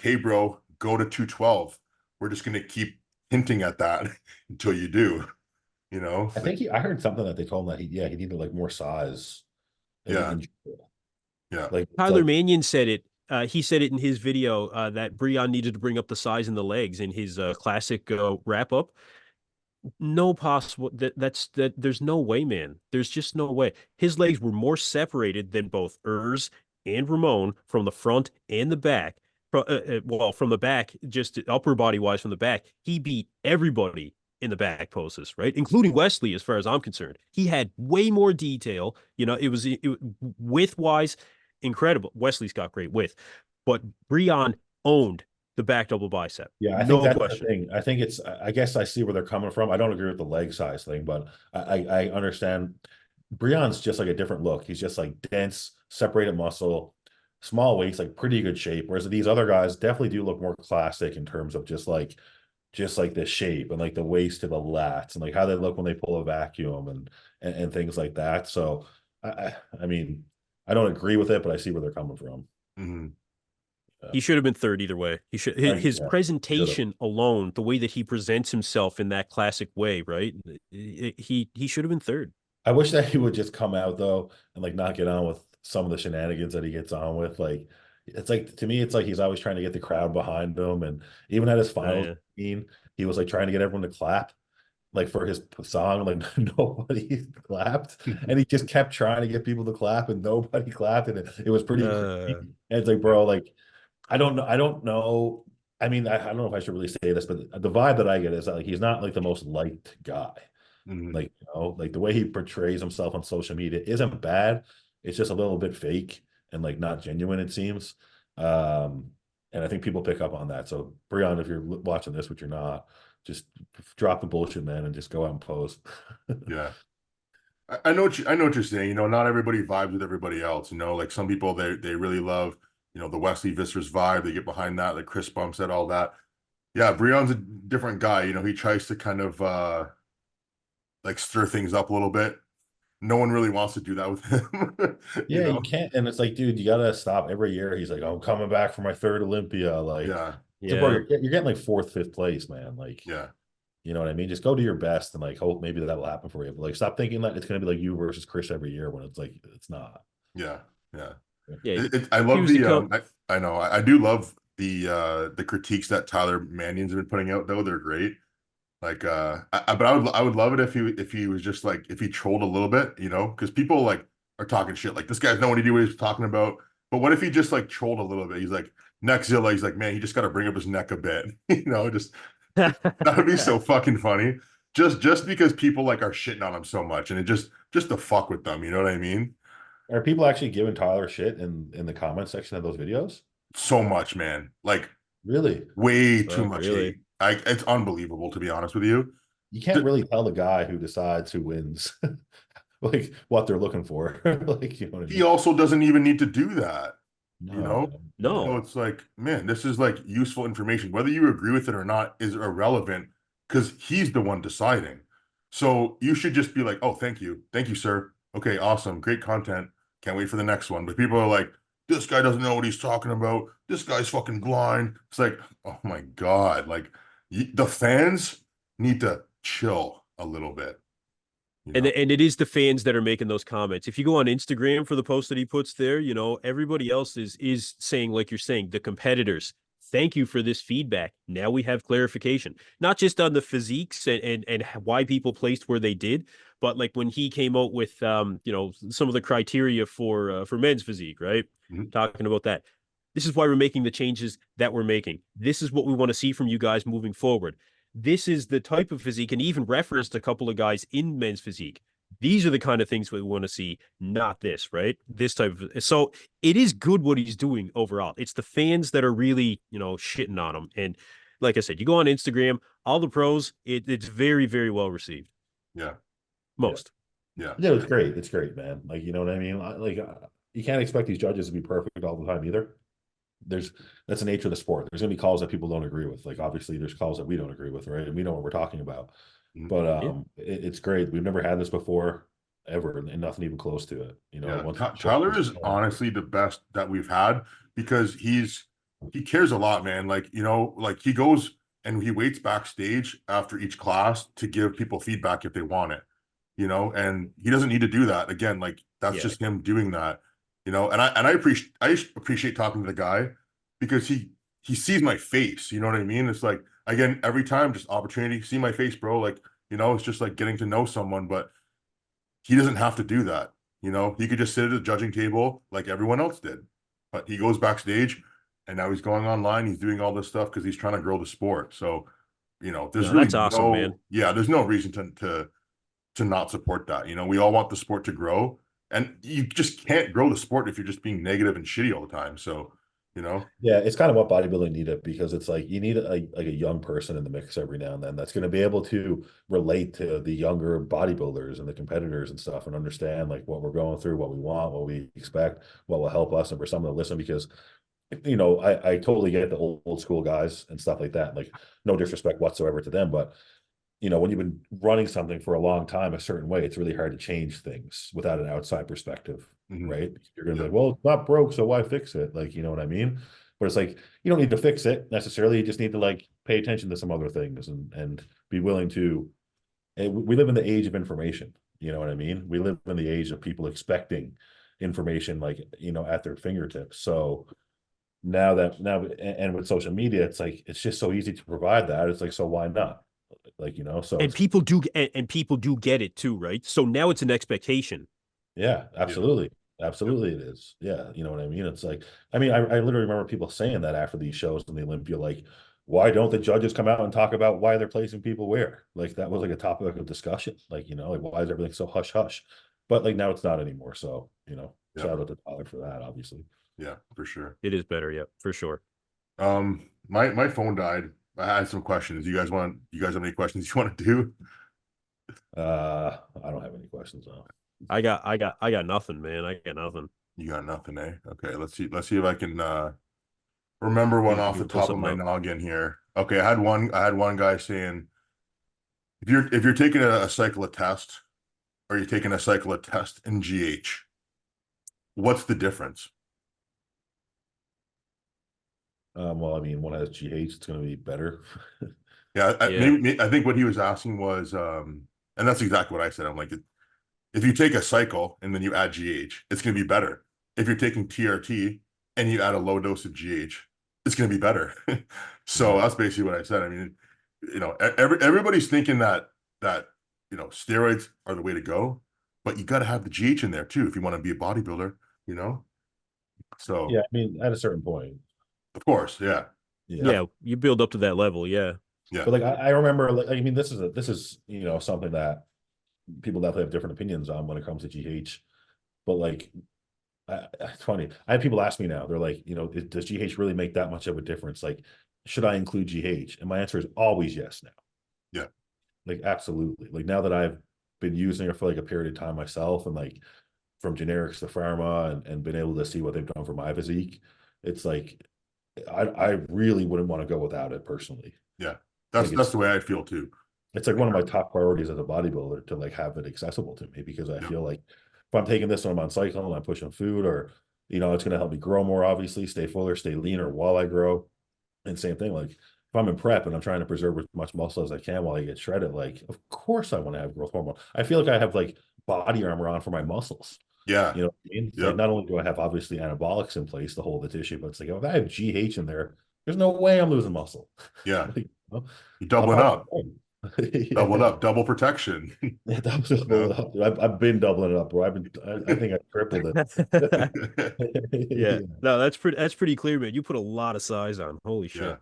S2: hey, bro, go to 212. We're just gonna keep hinting at that until you do.
S3: I think I heard something that they told him that he needed like more size.
S2: Yeah.
S3: Like
S1: Tyler Mannion said it. He said it in his video that Breon needed to bring up the size in the legs in his classic wrap up. No possible that there's no way, man. There's just no way. His legs were more separated than both Urs and Ramon from the front and the back. From the back, just upper body wise from the back, he beat everybody in the back poses, right? Including Wesley, as far as I'm concerned. He had way more detail. It was width wise incredible. Wesley's got great width, but Breon owned the back double bicep.
S3: Yeah, I think that's the thing. I think I guess I see where they're coming from. I don't agree with the leg size thing, but I understand. Breon's just like a different look. He's just like dense, separated muscle, small waist, like pretty good shape. Whereas these other guys definitely do look more classic in terms of just like the shape and like the waist to the lats and like how they look when they pull a vacuum and things like that. So I mean, I don't agree with it, but I see where they're coming from.
S2: Mm-hmm.
S1: He should have been third either way. His presentation alone, the way that he presents himself in that classic way, right? He should have been third.
S3: I wish that he would just come out though and like not get on with some of the shenanigans that he gets on with. Like, it's like, to me, it's like he's always trying to get the crowd behind him. And even at his final scene, he was like trying to get everyone to clap like for his song, like nobody clapped, and he just kept trying to get people to clap, and nobody clapped, and it was pretty. And it's like, bro, like I don't know. I mean, I don't know if I should really say this, but the vibe that I get is that like he's not like the most liked guy. Like like the way he portrays himself on social media isn't bad. It's just a little bit fake and like not genuine, it seems. And I think people pick up on that. So Breon, if you're watching this, which you're not, just drop the bullshit, man, and just go out and pose.
S2: Yeah. I know I know what you're saying. You know, not everybody vibes with everybody else. You know, like some people they really love, you know, the Wesley Vissers vibe. They get behind that, like Chris Bump said, all that. Yeah, Breon's a different guy. You know, he tries to kind of like stir things up a little bit. No one really wants to do that with him. You
S3: Yeah, you
S2: know?
S3: can't. And it's like, dude, you gotta stop every year. He's like, I'm coming back for my third Olympia. Like,
S2: Yeah,
S3: so bro,
S1: Yeah.
S3: you're getting like fourth, fifth place, man. Like,
S2: yeah,
S3: you know what I mean? Just go to your best and like hope maybe that'll happen for you. But like, stop thinking that it's gonna be like you versus Chris every year when it's like it's not.
S2: yeah, yeah.
S1: Yeah.
S2: I
S1: He
S2: love
S1: was to
S2: the
S1: come.
S2: I know I do love the critiques that Tyler Mannion's been putting out though. They're great. Like but I would love it if he was just like if he trolled a little bit, you know, because people like are talking shit like this guy's no idea what he's talking about. But what if he just like trolled a little bit? He's like Nexzilla, he's like, man, he just got to bring up his neck a bit, you know, just that would be so fucking funny. Just because people like are shitting on him so much, and it just to fuck with them, you know what I mean?
S3: Are people actually giving Tyler shit in the comment section of those videos?
S2: So much, man. Like
S3: Really?
S2: way too much
S1: Really?
S2: hate. It's unbelievable to be honest with you.
S3: You can't really tell the guy who decides who wins, like what they're looking for. Like, you know what I
S2: He
S3: mean?
S2: also doesn't even need to do that, you
S3: No,
S2: know?
S3: man. Yeah.
S2: So
S1: No.
S2: it's like, man, this is like useful information. Whether you agree with it or not is irrelevant because he's the one deciding. So you should just be like, oh, thank you. Thank you, sir. Okay, awesome. Great content. Can't wait for the next one. But people are like, this guy doesn't know what he's talking about. This guy's fucking blind. It's like, oh my God. Like the fans need to chill a little bit, you
S1: And
S2: know?
S1: and it is the fans that are making those comments. If you go on Instagram for the post that he puts there, you know, everybody else is saying, like you're saying, the competitors, thank you for this feedback. Now we have clarification, not just on the physiques and why people placed where they did, but like when he came out with you know, some of the criteria for men's physique, right?
S2: Mhm.
S1: Talking about that. This is why we're making the changes that we're making. This is what we want to see from you guys moving forward. This is the type of physique, and even referenced a couple of guys in men's physique. These are the kind of things we want to see, not this, right? This type of. So it is good what he's doing overall. It's the fans that are really, you know, shitting on him. And like I said, you go on Instagram, all the pros, it's very, very well received.
S2: Yeah.
S3: Yeah.
S2: Yeah.
S1: Most.
S2: Yeah.
S3: Yeah, it's great. It's great, man. Like, you know what I mean? Like, you can't expect these judges to be perfect all the time either. That's the nature of the sport. There's gonna be calls that people don't agree with. Like, obviously, there's calls that we don't agree with, right? And we know what we're talking about.
S2: Mhm.
S3: But
S1: Yeah.
S3: it's great. We've never had this before, ever, and nothing even close to it. You know,
S2: Yeah,
S3: once
S2: Tyler is honestly the best that we've had because he cares a lot, man. Like, you know, like he goes and he waits backstage after each class to give people feedback if they want it, you know, and he doesn't need to do that. Again, like that's
S1: Yeah.
S2: just him doing that, you know. And I appreciate talking to the guy because he sees my face, you know what I mean? It's like again, every time just opportunity, see my face, bro. Like, you know, it's just like getting to know someone, but he doesn't have to do that. You know, he could just sit at a judging table like everyone else did. But he goes backstage and now he's going online. He's doing all this stuff because he's trying to grow the sport. So, you know, there's
S1: No,
S2: really
S1: that's awesome, man.
S2: there's no reason to not support that. You know, we all want the sport to grow. And you just can't grow the sport if you're just being negative and shitty all the time. So, you know,
S3: Yeah, it's kind of what bodybuilding needed because it's like you need like a young person in the mix every now and then that's going to be able to relate to the younger bodybuilders and the competitors and stuff and understand like what we're going through, what we want, what we expect, what will help us, and for someone to listen because you know I totally get the old school guys and stuff like that. Like no disrespect whatsoever to them, but you know, when you've been running something for a long time a certain way, it's really hard to change things without an outside perspective,
S2: mhm,
S3: right? You're going to be
S2: yeah,
S3: like, well, it's not broke, so why fix it? Like, you know what I mean? But it's like, you don't need to fix it necessarily. You just need to like pay attention to some other things and be willing to. We live in the age of information. You know what I mean? We live in the age of people expecting information like, you know, at their fingertips. So and with social media, it's like, it's just so easy to provide that. It's like, so why not? Like, you know, so
S1: And
S3: it's
S1: people do get it too, right? So now it's an expectation.
S3: yeah,
S2: yeah,
S3: absolutely.
S2: yep,
S3: Absolutely it is. Yeah, you know what I mean? It's like, I mean, I literally remember people saying that after these shows in the Olympia, like, why don't the judges come out and talk about why they're placing people where? Like that was like a topic of discussion. Like, you know, like why is everything so hush hush? But like now it's not anymore. So, you know,
S2: yeah.
S3: shout out to Tyler for that, obviously.
S2: Yeah, for sure.
S1: It is better, yeah, for sure.
S2: My phone died. I had some questions. You guys have any questions you want to do?
S3: I don't have any questions though.
S1: I got nothing, man. I got nothing.
S2: You got nothing, eh? Okay, let's see if I can remember one
S1: You
S2: off the
S1: can pull
S2: top of
S1: something
S2: my
S1: up.
S2: noggin here. Okay, I had one guy saying if you're taking a cycle of test or you're taking a cycle of test in GH, what's the difference?
S3: Well, I mean, one has GH, it's going to be better.
S2: Yeah,
S1: Yeah.
S2: I think what he was asking was, and that's exactly what I said. I'm like, if you take a cycle and then you add GH, it's going to be better. If you're taking TRT and you add a low dose of GH, it's going to be better. So
S3: Yeah.
S2: that's basically what I said. I mean, everybody's thinking that steroids are the way to go, but you got to have the GH in there too if you want to be a bodybuilder. You know, so
S3: Yeah, I mean, at a certain point.
S2: of course, yeah,
S3: Yeah.
S1: Yeah, you build up to that level, yeah.
S2: yeah,
S3: But like I remember, like, I mean, this is something that people definitely have different opinions on when it comes to GH. But like, it's funny. I have people ask me now. They're like, does GH really make that much of a difference? Like, should I include GH? And my answer is always yes now.
S2: yeah,
S3: Like, absolutely. Like now that I've been using it for like a period of time myself, and like from generics to pharma, and been able to see what they've done for my physique, it's like I really wouldn't want to go without it personally.
S2: yeah.
S3: Like
S2: That's the way I feel too.
S3: it's like one of my top priorities as a bodybuilder to like have it accessible to me, because I
S2: Yeah,
S3: feel like if I'm taking this when I'm on cycle and I'm pushing food, or it's going to help me grow more, obviously, stay fuller, stay leaner while I grow. And same thing, like if I'm in prep and I'm trying to preserve as much muscle as I can while I get shredded, like of course I want to have growth hormone. I feel like I have like body armor on for my muscles.
S2: yeah,
S3: You know what I mean? It's like
S2: yep,
S3: not only do I have obviously anabolics in place to hold the tissue, but it's like if I have GH in there, there's no way I'm losing muscle.
S2: yeah.
S3: Like,
S2: You're
S3: I'll
S2: doubling
S3: probably
S2: up,
S3: yeah.
S2: double protection.
S3: Yeah, that was
S2: Yeah.
S3: I've been doubling it up, bro. I think I tripled it.
S1: Yeah.
S3: Yeah.
S1: No, that's pretty clear, man. You put a lot of size on. Holy
S2: Yeah.
S1: shit.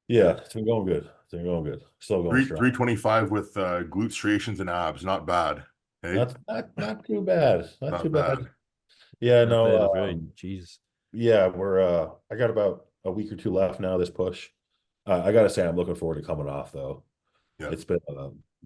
S3: Yeah, it's been going good. It's been going good. Still going strong.
S2: 325 with glute striations and abs. Not bad. Hey,
S3: Not too bad. Not too
S2: not bad.
S3: bad. Yeah,
S1: Not bad,
S3: no,
S1: right? Jesus.
S3: yeah, we're I got about a week or two left now, this push. I gotta say I'm looking forward to coming off though.
S2: Yeah.
S3: It's been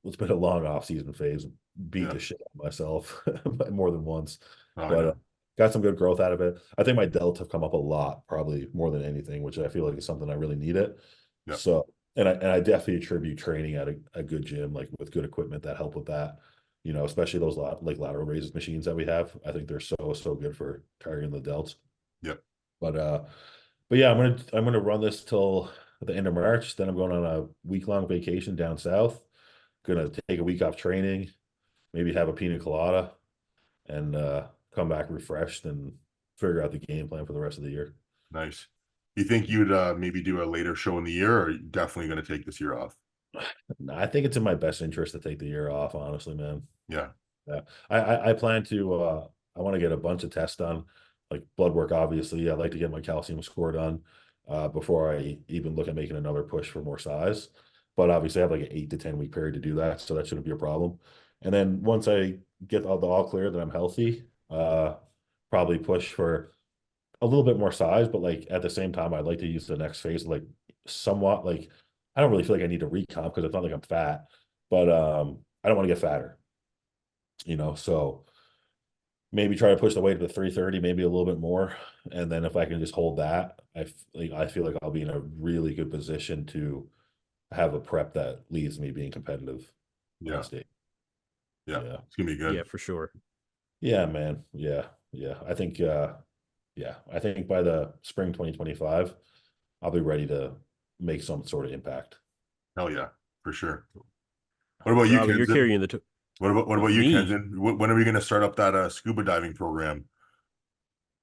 S3: it's been a long off season phase. Beat
S2: Yeah.
S3: the shit out of myself more than once,
S2: Oh,
S3: but
S2: yeah.
S3: got some good growth out of it. I think my delts have come up a lot, probably more than anything, which I feel like is something I really need it.
S2: Yeah.
S3: So, and I definitely attribute training at a good gym, like with good equipment that help with that. Especially those like lateral raises machines that we have. I think they're so good for targeting the delts.
S2: Yeah.
S3: But yeah, I'm gonna run this till the end of March. Then I'm going on a week-long vacation down south. Gonna take a week off training, maybe have a pina colada, and come back refreshed and figure out the game plan for the rest of the year.
S2: Nice. You think you'd maybe do a later show in the year, or are you definitely going to take this year off?
S3: I think it's in my best interest to take the year off, honestly, man.
S2: Yeah.
S3: Yeah. I plan to I want to get a bunch of tests done, like blood work, obviously. I'd like to get my calcium score done before I even look at making another push for more size. But obviously I have like an 8 to 10 week period to do that, so that shouldn't be a problem. And then once I get all clear that I'm healthy, probably push for a little bit more size, but like at the same time, I'd like to use the next phase, like somewhat like I don't really feel like I need to recomp because it's not like I'm fat, but I don't want to get fatter, so maybe try to push the weight to 330, maybe a little bit more. And then if I can just hold that, I feel like I'll be in a really good position to have a prep that leads me being competitive on
S2: Yeah.
S3: stage.
S2: Yeah.
S3: Yeah.
S2: It's going to be good.
S1: Yeah, for sure.
S3: Yeah, man. Yeah. Yeah. I think by the spring 2025, I'll be ready to make some sort of impact.
S2: Hell yeah, for sure. What about you,
S1: Robbie, you're
S2: Kenzie?
S1: carrying
S2: What about you,
S1: me.
S2: Kenzie? When are we going to start up that scuba diving program?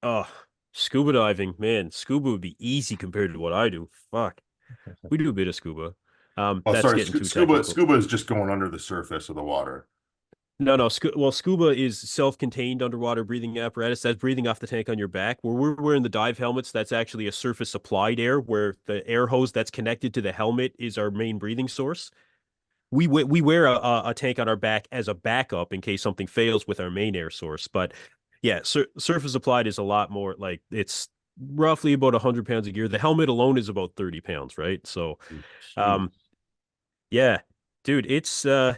S1: Oh, scuba diving, man. Scuba would be easy compared to what I do. Fuck. We do a bit of scuba.
S2: Oh,
S1: That's
S2: sorry,
S1: getting too
S2: scuba.
S1: technical.
S2: Scuba is just going under the surface of the water.
S1: No. Well, scuba is self-contained underwater breathing apparatus. That's breathing off the tank on your back. Where we're wearing the dive helmets, that's actually a surface applied air, where the air hose that's connected to the helmet is our main breathing source. We wear a tank on our back as a backup in case something fails with our main air source. But Yeah, surface applied is a lot more like it's roughly about 100 pounds of gear. The helmet alone is about 30 pounds, right? So,
S3: Jeez.
S1: um, yeah, dude, it's a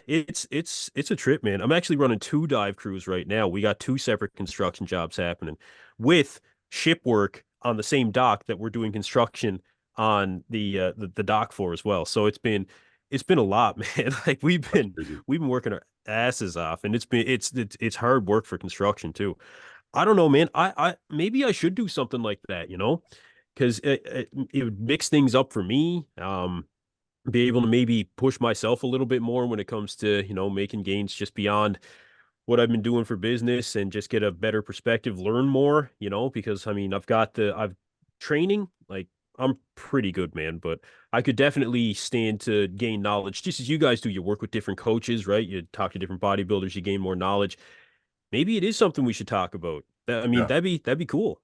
S1: trip, man. I'm actually running two dive crews right now. We got two separate construction jobs happening with ship work on the same dock that we're doing construction on the dock for as well. So it's been a lot, man. Like
S2: That's crazy.
S1: we've been working our asses off, and it's hard work for construction too. I don't know, man. I maybe I should do something like that, because it would mix things up for me. Be able to maybe push myself a little bit more when it comes to, making gains just beyond what I've been doing for business and just get a better perspective, learn more, because I mean, I've training, like I'm pretty good, man, but I could definitely stand to gain knowledge just as you guys do. You work with different coaches, right? You talk to different bodybuilders, you gain more knowledge. Maybe it is something we should talk about. I mean,
S2: Yeah.
S1: that'd be cool.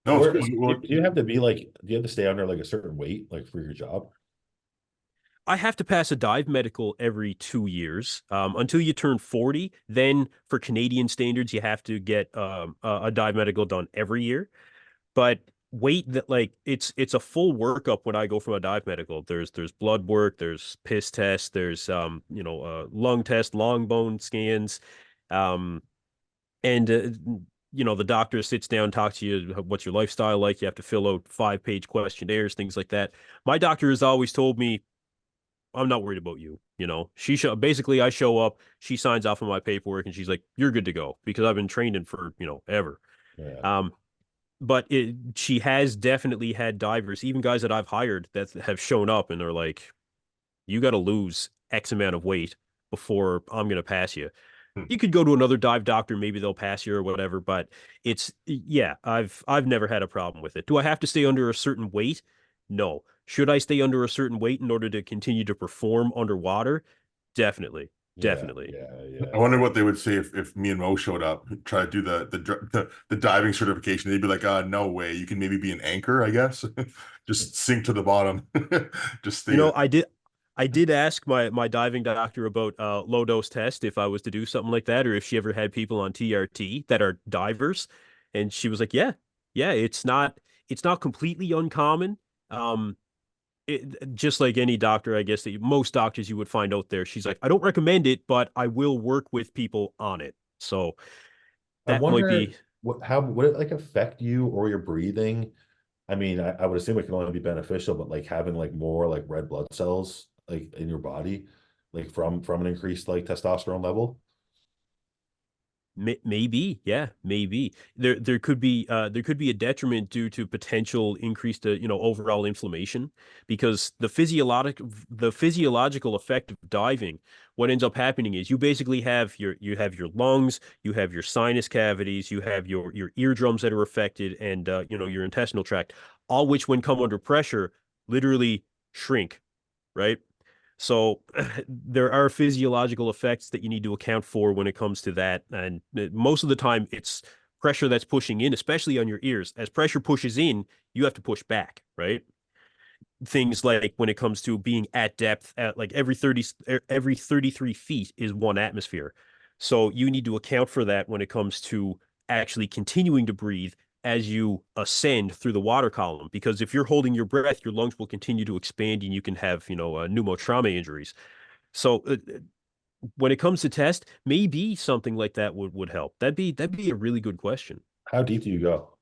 S2: No, it's cool.
S3: Do you have to be like, do you have to stay under like a certain weight, like for your job?
S1: I have to pass a dive medical every 2 years until you turn 40. Then, for Canadian standards, you have to get a dive medical done every year. But weight that like it's a full workup when I go from a dive medical. There's blood work, there's piss test, there's lung test, long bone scans, um, and the doctor sits down, talks to you. What's your lifestyle like? You have to fill out 5-page questionnaires, things like that. My doctor has always told me I'm not worried about you. Basically I show up, she signs off on my paperwork, and she's like, "You're good to go," because I've been training for ever.
S3: Yeah.
S1: Um, but she has definitely had divers, even guys that I've hired that have shown up and they're like, "You got to lose X amount of weight before I'm gonna pass you."
S2: Hmm.
S1: You could go to another dive doctor, maybe they'll pass you or whatever. But yeah, I've never had a problem with it. Do I have to stay under a certain weight? No. Should I stay under a certain weight in order to continue to perform underwater? Definitely.
S3: Yeah.
S1: Definitely.
S3: Yeah.
S2: I
S3: Yeah.
S2: wonder what they would say if me and Mo showed up, try to do the diving certification. They'd be like, no way. You can maybe be an anchor, I guess. Just sink to the bottom. Just
S1: You
S2: stay
S1: know,
S2: there.
S1: I did ask my diving doctor about low dose test if I was to do something like that, or if she ever had people on TRT that are divers, and she was like, "Yeah, yeah, it's not completely uncommon." Um, just like any doctor, I guess that most doctors you would find out there. She's like, "I don't recommend it, but I will work with people on it." So
S3: I
S1: that might
S3: wonder
S1: be.
S3: how would it like affect you or your breathing? I mean, I would assume it can only be beneficial, but like having like more like red blood cells like in your body, like from an increased like testosterone level.
S1: Maybe, yeah, maybe there could be a detriment due to potential increased overall inflammation, because the physiological effect of diving, what ends up happening is you basically have your lungs, you have your sinus cavities, you have your eardrums that are affected, and your intestinal tract, all which when come under pressure literally shrink, right? So there are physiological effects that you need to account for when it comes to that. And most of the time, it's pressure that's pushing in, especially on your ears. As pressure pushes in, you have to push back, right? Things like when it comes to being at depth, at like every 33 feet is 1 atmosphere. So you need to account for that when it comes to actually continuing to breathe as you ascend through the water column. Because if you're holding your breath, your lungs will continue to expand and you can have, pneumotrauma injuries. So when it comes to test, maybe something like that would help. That'd be a really good question.
S3: How deep do you go?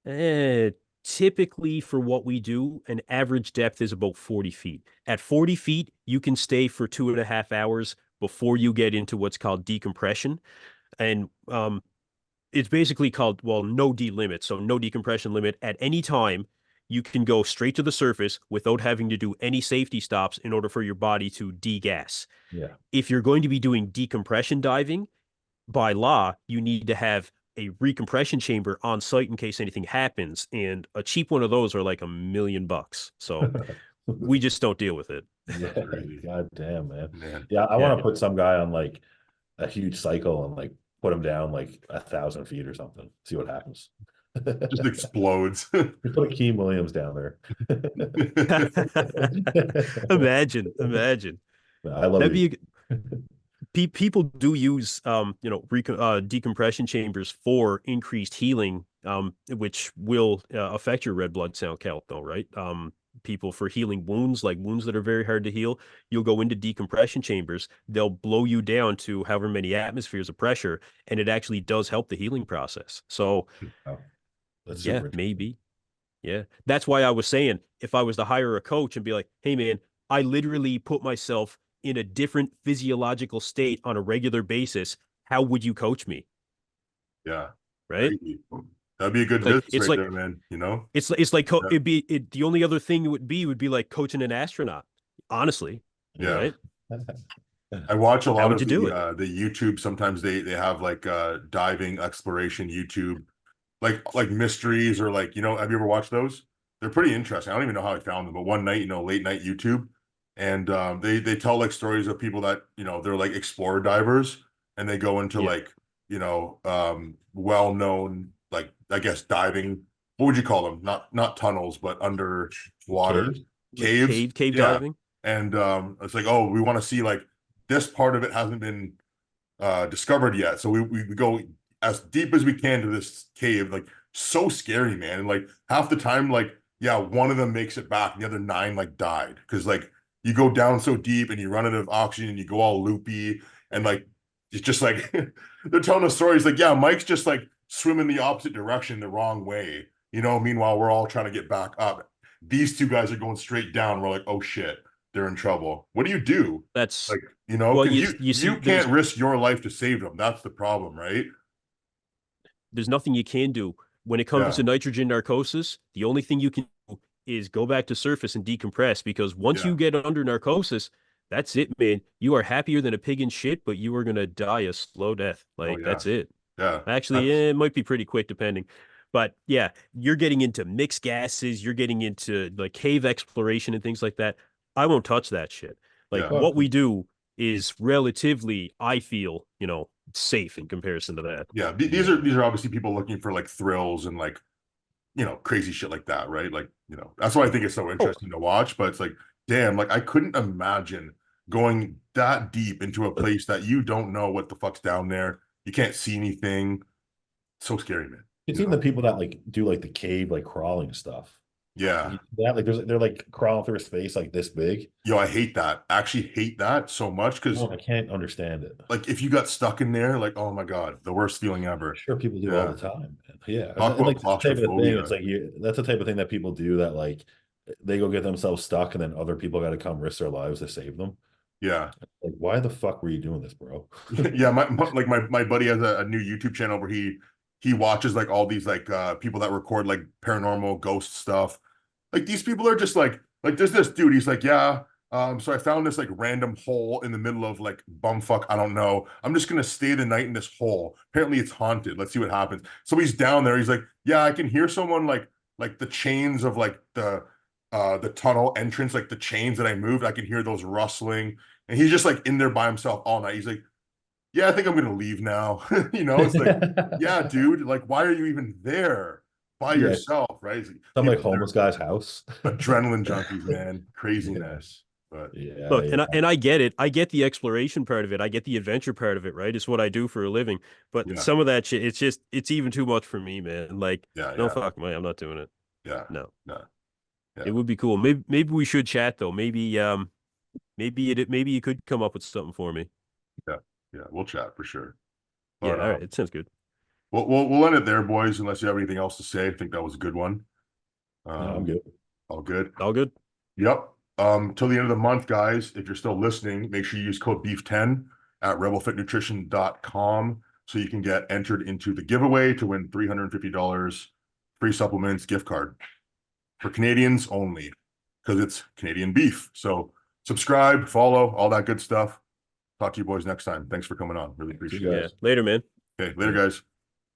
S1: Eh, Typically for what we do, an average depth is about 40 feet. At 40 feet, you can stay for 2.5 hours before you get into what's called decompression. And it's basically called, well, no delimit. So no decompression limit. At any time, you can go straight to the surface without having to do any safety stops in order for your body to degas.
S3: Yeah.
S1: If you're going to be doing decompression diving, by law, you need to have a recompression chamber on site in case anything happens. And a cheap one of those are like $1 million. So we just don't deal with it.
S3: Yeah.
S2: That's crazy,
S3: God damn, man.
S2: man.
S3: Yeah, I want
S1: Yeah.
S3: to put some guy on like a huge cycle and like put him down like 1,000 feet or something. See what happens.
S2: Just explodes.
S3: You put Keem Williams down there.
S1: Imagine.
S3: I love
S1: That'd
S3: you.
S1: be people do use decompression chambers for increased healing, which will affect your red blood cell count, though, right? People for healing wounds, like wounds that are very hard to heal, you'll go into decompression chambers. They'll blow you down to however many atmospheres of pressure, and it actually does help the healing process. So,
S3: Oh, that's
S1: yeah,
S3: super.
S1: maybe. Yeah. That's why I was saying if I was to hire a coach and be like, hey, man, I literally put myself in a different physiological state on a regular basis. How would you coach me?
S2: Yeah.
S1: Right.
S2: That'd be a good
S1: Like,
S2: business
S1: it's
S2: right
S1: like,
S2: there, man. You know?
S1: it's like,
S2: Yeah.
S1: the only other thing it would be like coaching an astronaut, honestly.
S2: Yeah.
S1: Right.
S2: I watch a
S1: How
S2: lot
S1: would
S2: of
S1: you do it?
S2: the YouTube. Sometimes they have like diving exploration YouTube, like mysteries or like, have you ever watched those? They're pretty interesting. I don't even know how I found them, but one night, late night YouTube, and they tell like stories of people that, they're like explorer divers, and they go into
S1: Yeah.
S2: like, well-known, like, I guess diving, what would you call them? Not tunnels, but underwater
S3: Caves?
S1: Like
S2: caves.
S1: cave
S2: Yeah.
S1: diving.
S2: And it's like, oh, we want to see like this part of it hasn't been discovered yet. So we go as deep as we can to this cave, like so scary, man. And like half the time, like, yeah, one of them makes it back and the other nine like died. Cause like you go down so deep and you run out of oxygen and you go all loopy and like it's just like they're telling us stories like, yeah, Mike's just like swimming the opposite direction the wrong way. Meanwhile, we're all trying to get back up. These two guys are going straight down. We're like, oh shit, they're in trouble. What do you do?
S1: That's
S2: Like,
S1: well,
S2: because
S1: you see,
S2: you can't risk your life to save them. That's the problem, right?
S1: there's nothing you can do when it comes
S2: Yeah,
S1: to nitrogen narcosis. The only thing you can do is go back to surface and decompress, because once
S2: yeah.
S1: you get under narcosis, that's it, man. You are happier than a pig in shit, but you are gonna die a slow death.
S2: Oh
S1: Like,
S2: yeah,
S1: that's it.
S2: yeah.
S1: Actually,
S2: That's
S1: it might be pretty quick depending. But yeah, you're getting into mixed gases, you're getting into like cave exploration and things like that. I won't touch that shit. Like,
S2: yeah,
S3: Oh,
S1: what we do is relatively, I feel, safe in comparison to that.
S2: yeah.
S3: yeah.
S2: These are obviously people looking for like thrills and like, crazy shit like that, right? Like, that's why I think it's so
S1: Oh,
S2: interesting to watch. But it's like, damn, like I couldn't imagine going that deep into a place that you don't know what the fuck's down there. You can't see anything. So scary, man.
S3: It's even the people that like do like the cave like crawling stuff.
S2: Yeah.
S3: Like they're like crawling through a space like this big.
S2: Yo, I hate that. I actually hate that so much because
S3: I can't understand it.
S2: like if you got stuck in there, like, oh my God, the worst feeling ever.
S3: Sure, people do all
S2: Yeah.
S3: the time. Yeah,
S2: Talk
S3: and
S2: about
S3: like that's the type of thing.
S2: claustrophobia.
S3: It's like that's the type of thing that people do that like they go get themselves stuck, and then other people got to come risk their lives to save them.
S2: Yeah.
S3: Like, why the fuck were you doing this, bro?
S2: Yeah. My buddy has a new YouTube channel where he watches like all these like people that record like paranormal ghost stuff. Like these people are just like there's this dude, he's like, yeah. So I found this like random hole in the middle of like bumfuck, I don't know. I'm just gonna stay the night in this hole. Apparently it's haunted. Let's see what happens. So he's down there. He's like, yeah, I can hear someone like the chains of like the tunnel entrance, like the chains that I moved. I can hear those rustling. And he's just like in there by himself all night. He's like, yeah, I think I'm gonna leave now. It's like, yeah, dude, like why are you even there by
S3: Yeah,
S2: yourself, right? It's like,
S3: some like
S2: people
S3: homeless guy's house.
S2: adrenaline junkies, man.
S3: Yeah,
S2: Craziness. But
S3: yeah,
S1: look,
S3: yeah.
S1: and I get it. I get the exploration part of it. I get the adventure part of it, right? It's what I do for a living. But
S2: yeah,
S1: some of that shit, it's even too much for me, man. Like,
S2: yeah,
S1: no
S2: yeah,
S1: fuck, man, I'm not doing it.
S2: yeah,
S1: No.
S2: yeah, yeah,
S1: It would be cool. Maybe we should chat though. Maybe you could come up with something for me.
S2: yeah, yeah. We'll chat for sure.
S1: Yeah,
S2: But
S1: all right. It sounds good.
S2: we'll end it there, boys, unless you have anything else to say. I think that was a good one.
S3: No, I'm good.
S2: All good.
S1: All good.
S2: Yep. Till the end of the month, guys, if you're still listening, make sure you use code BEEF10 at rebelfitnutrition.com so you can get entered into the giveaway to win $350 free supplements gift card for Canadians only, because it's Canadian beef. So subscribe, follow, all that good stuff. Talk to you boys next time. Thanks for coming on. Really
S3: See
S2: appreciate
S3: you
S2: it.
S1: Yeah.
S3: guys.
S1: Later, man.
S2: Okay, later, guys.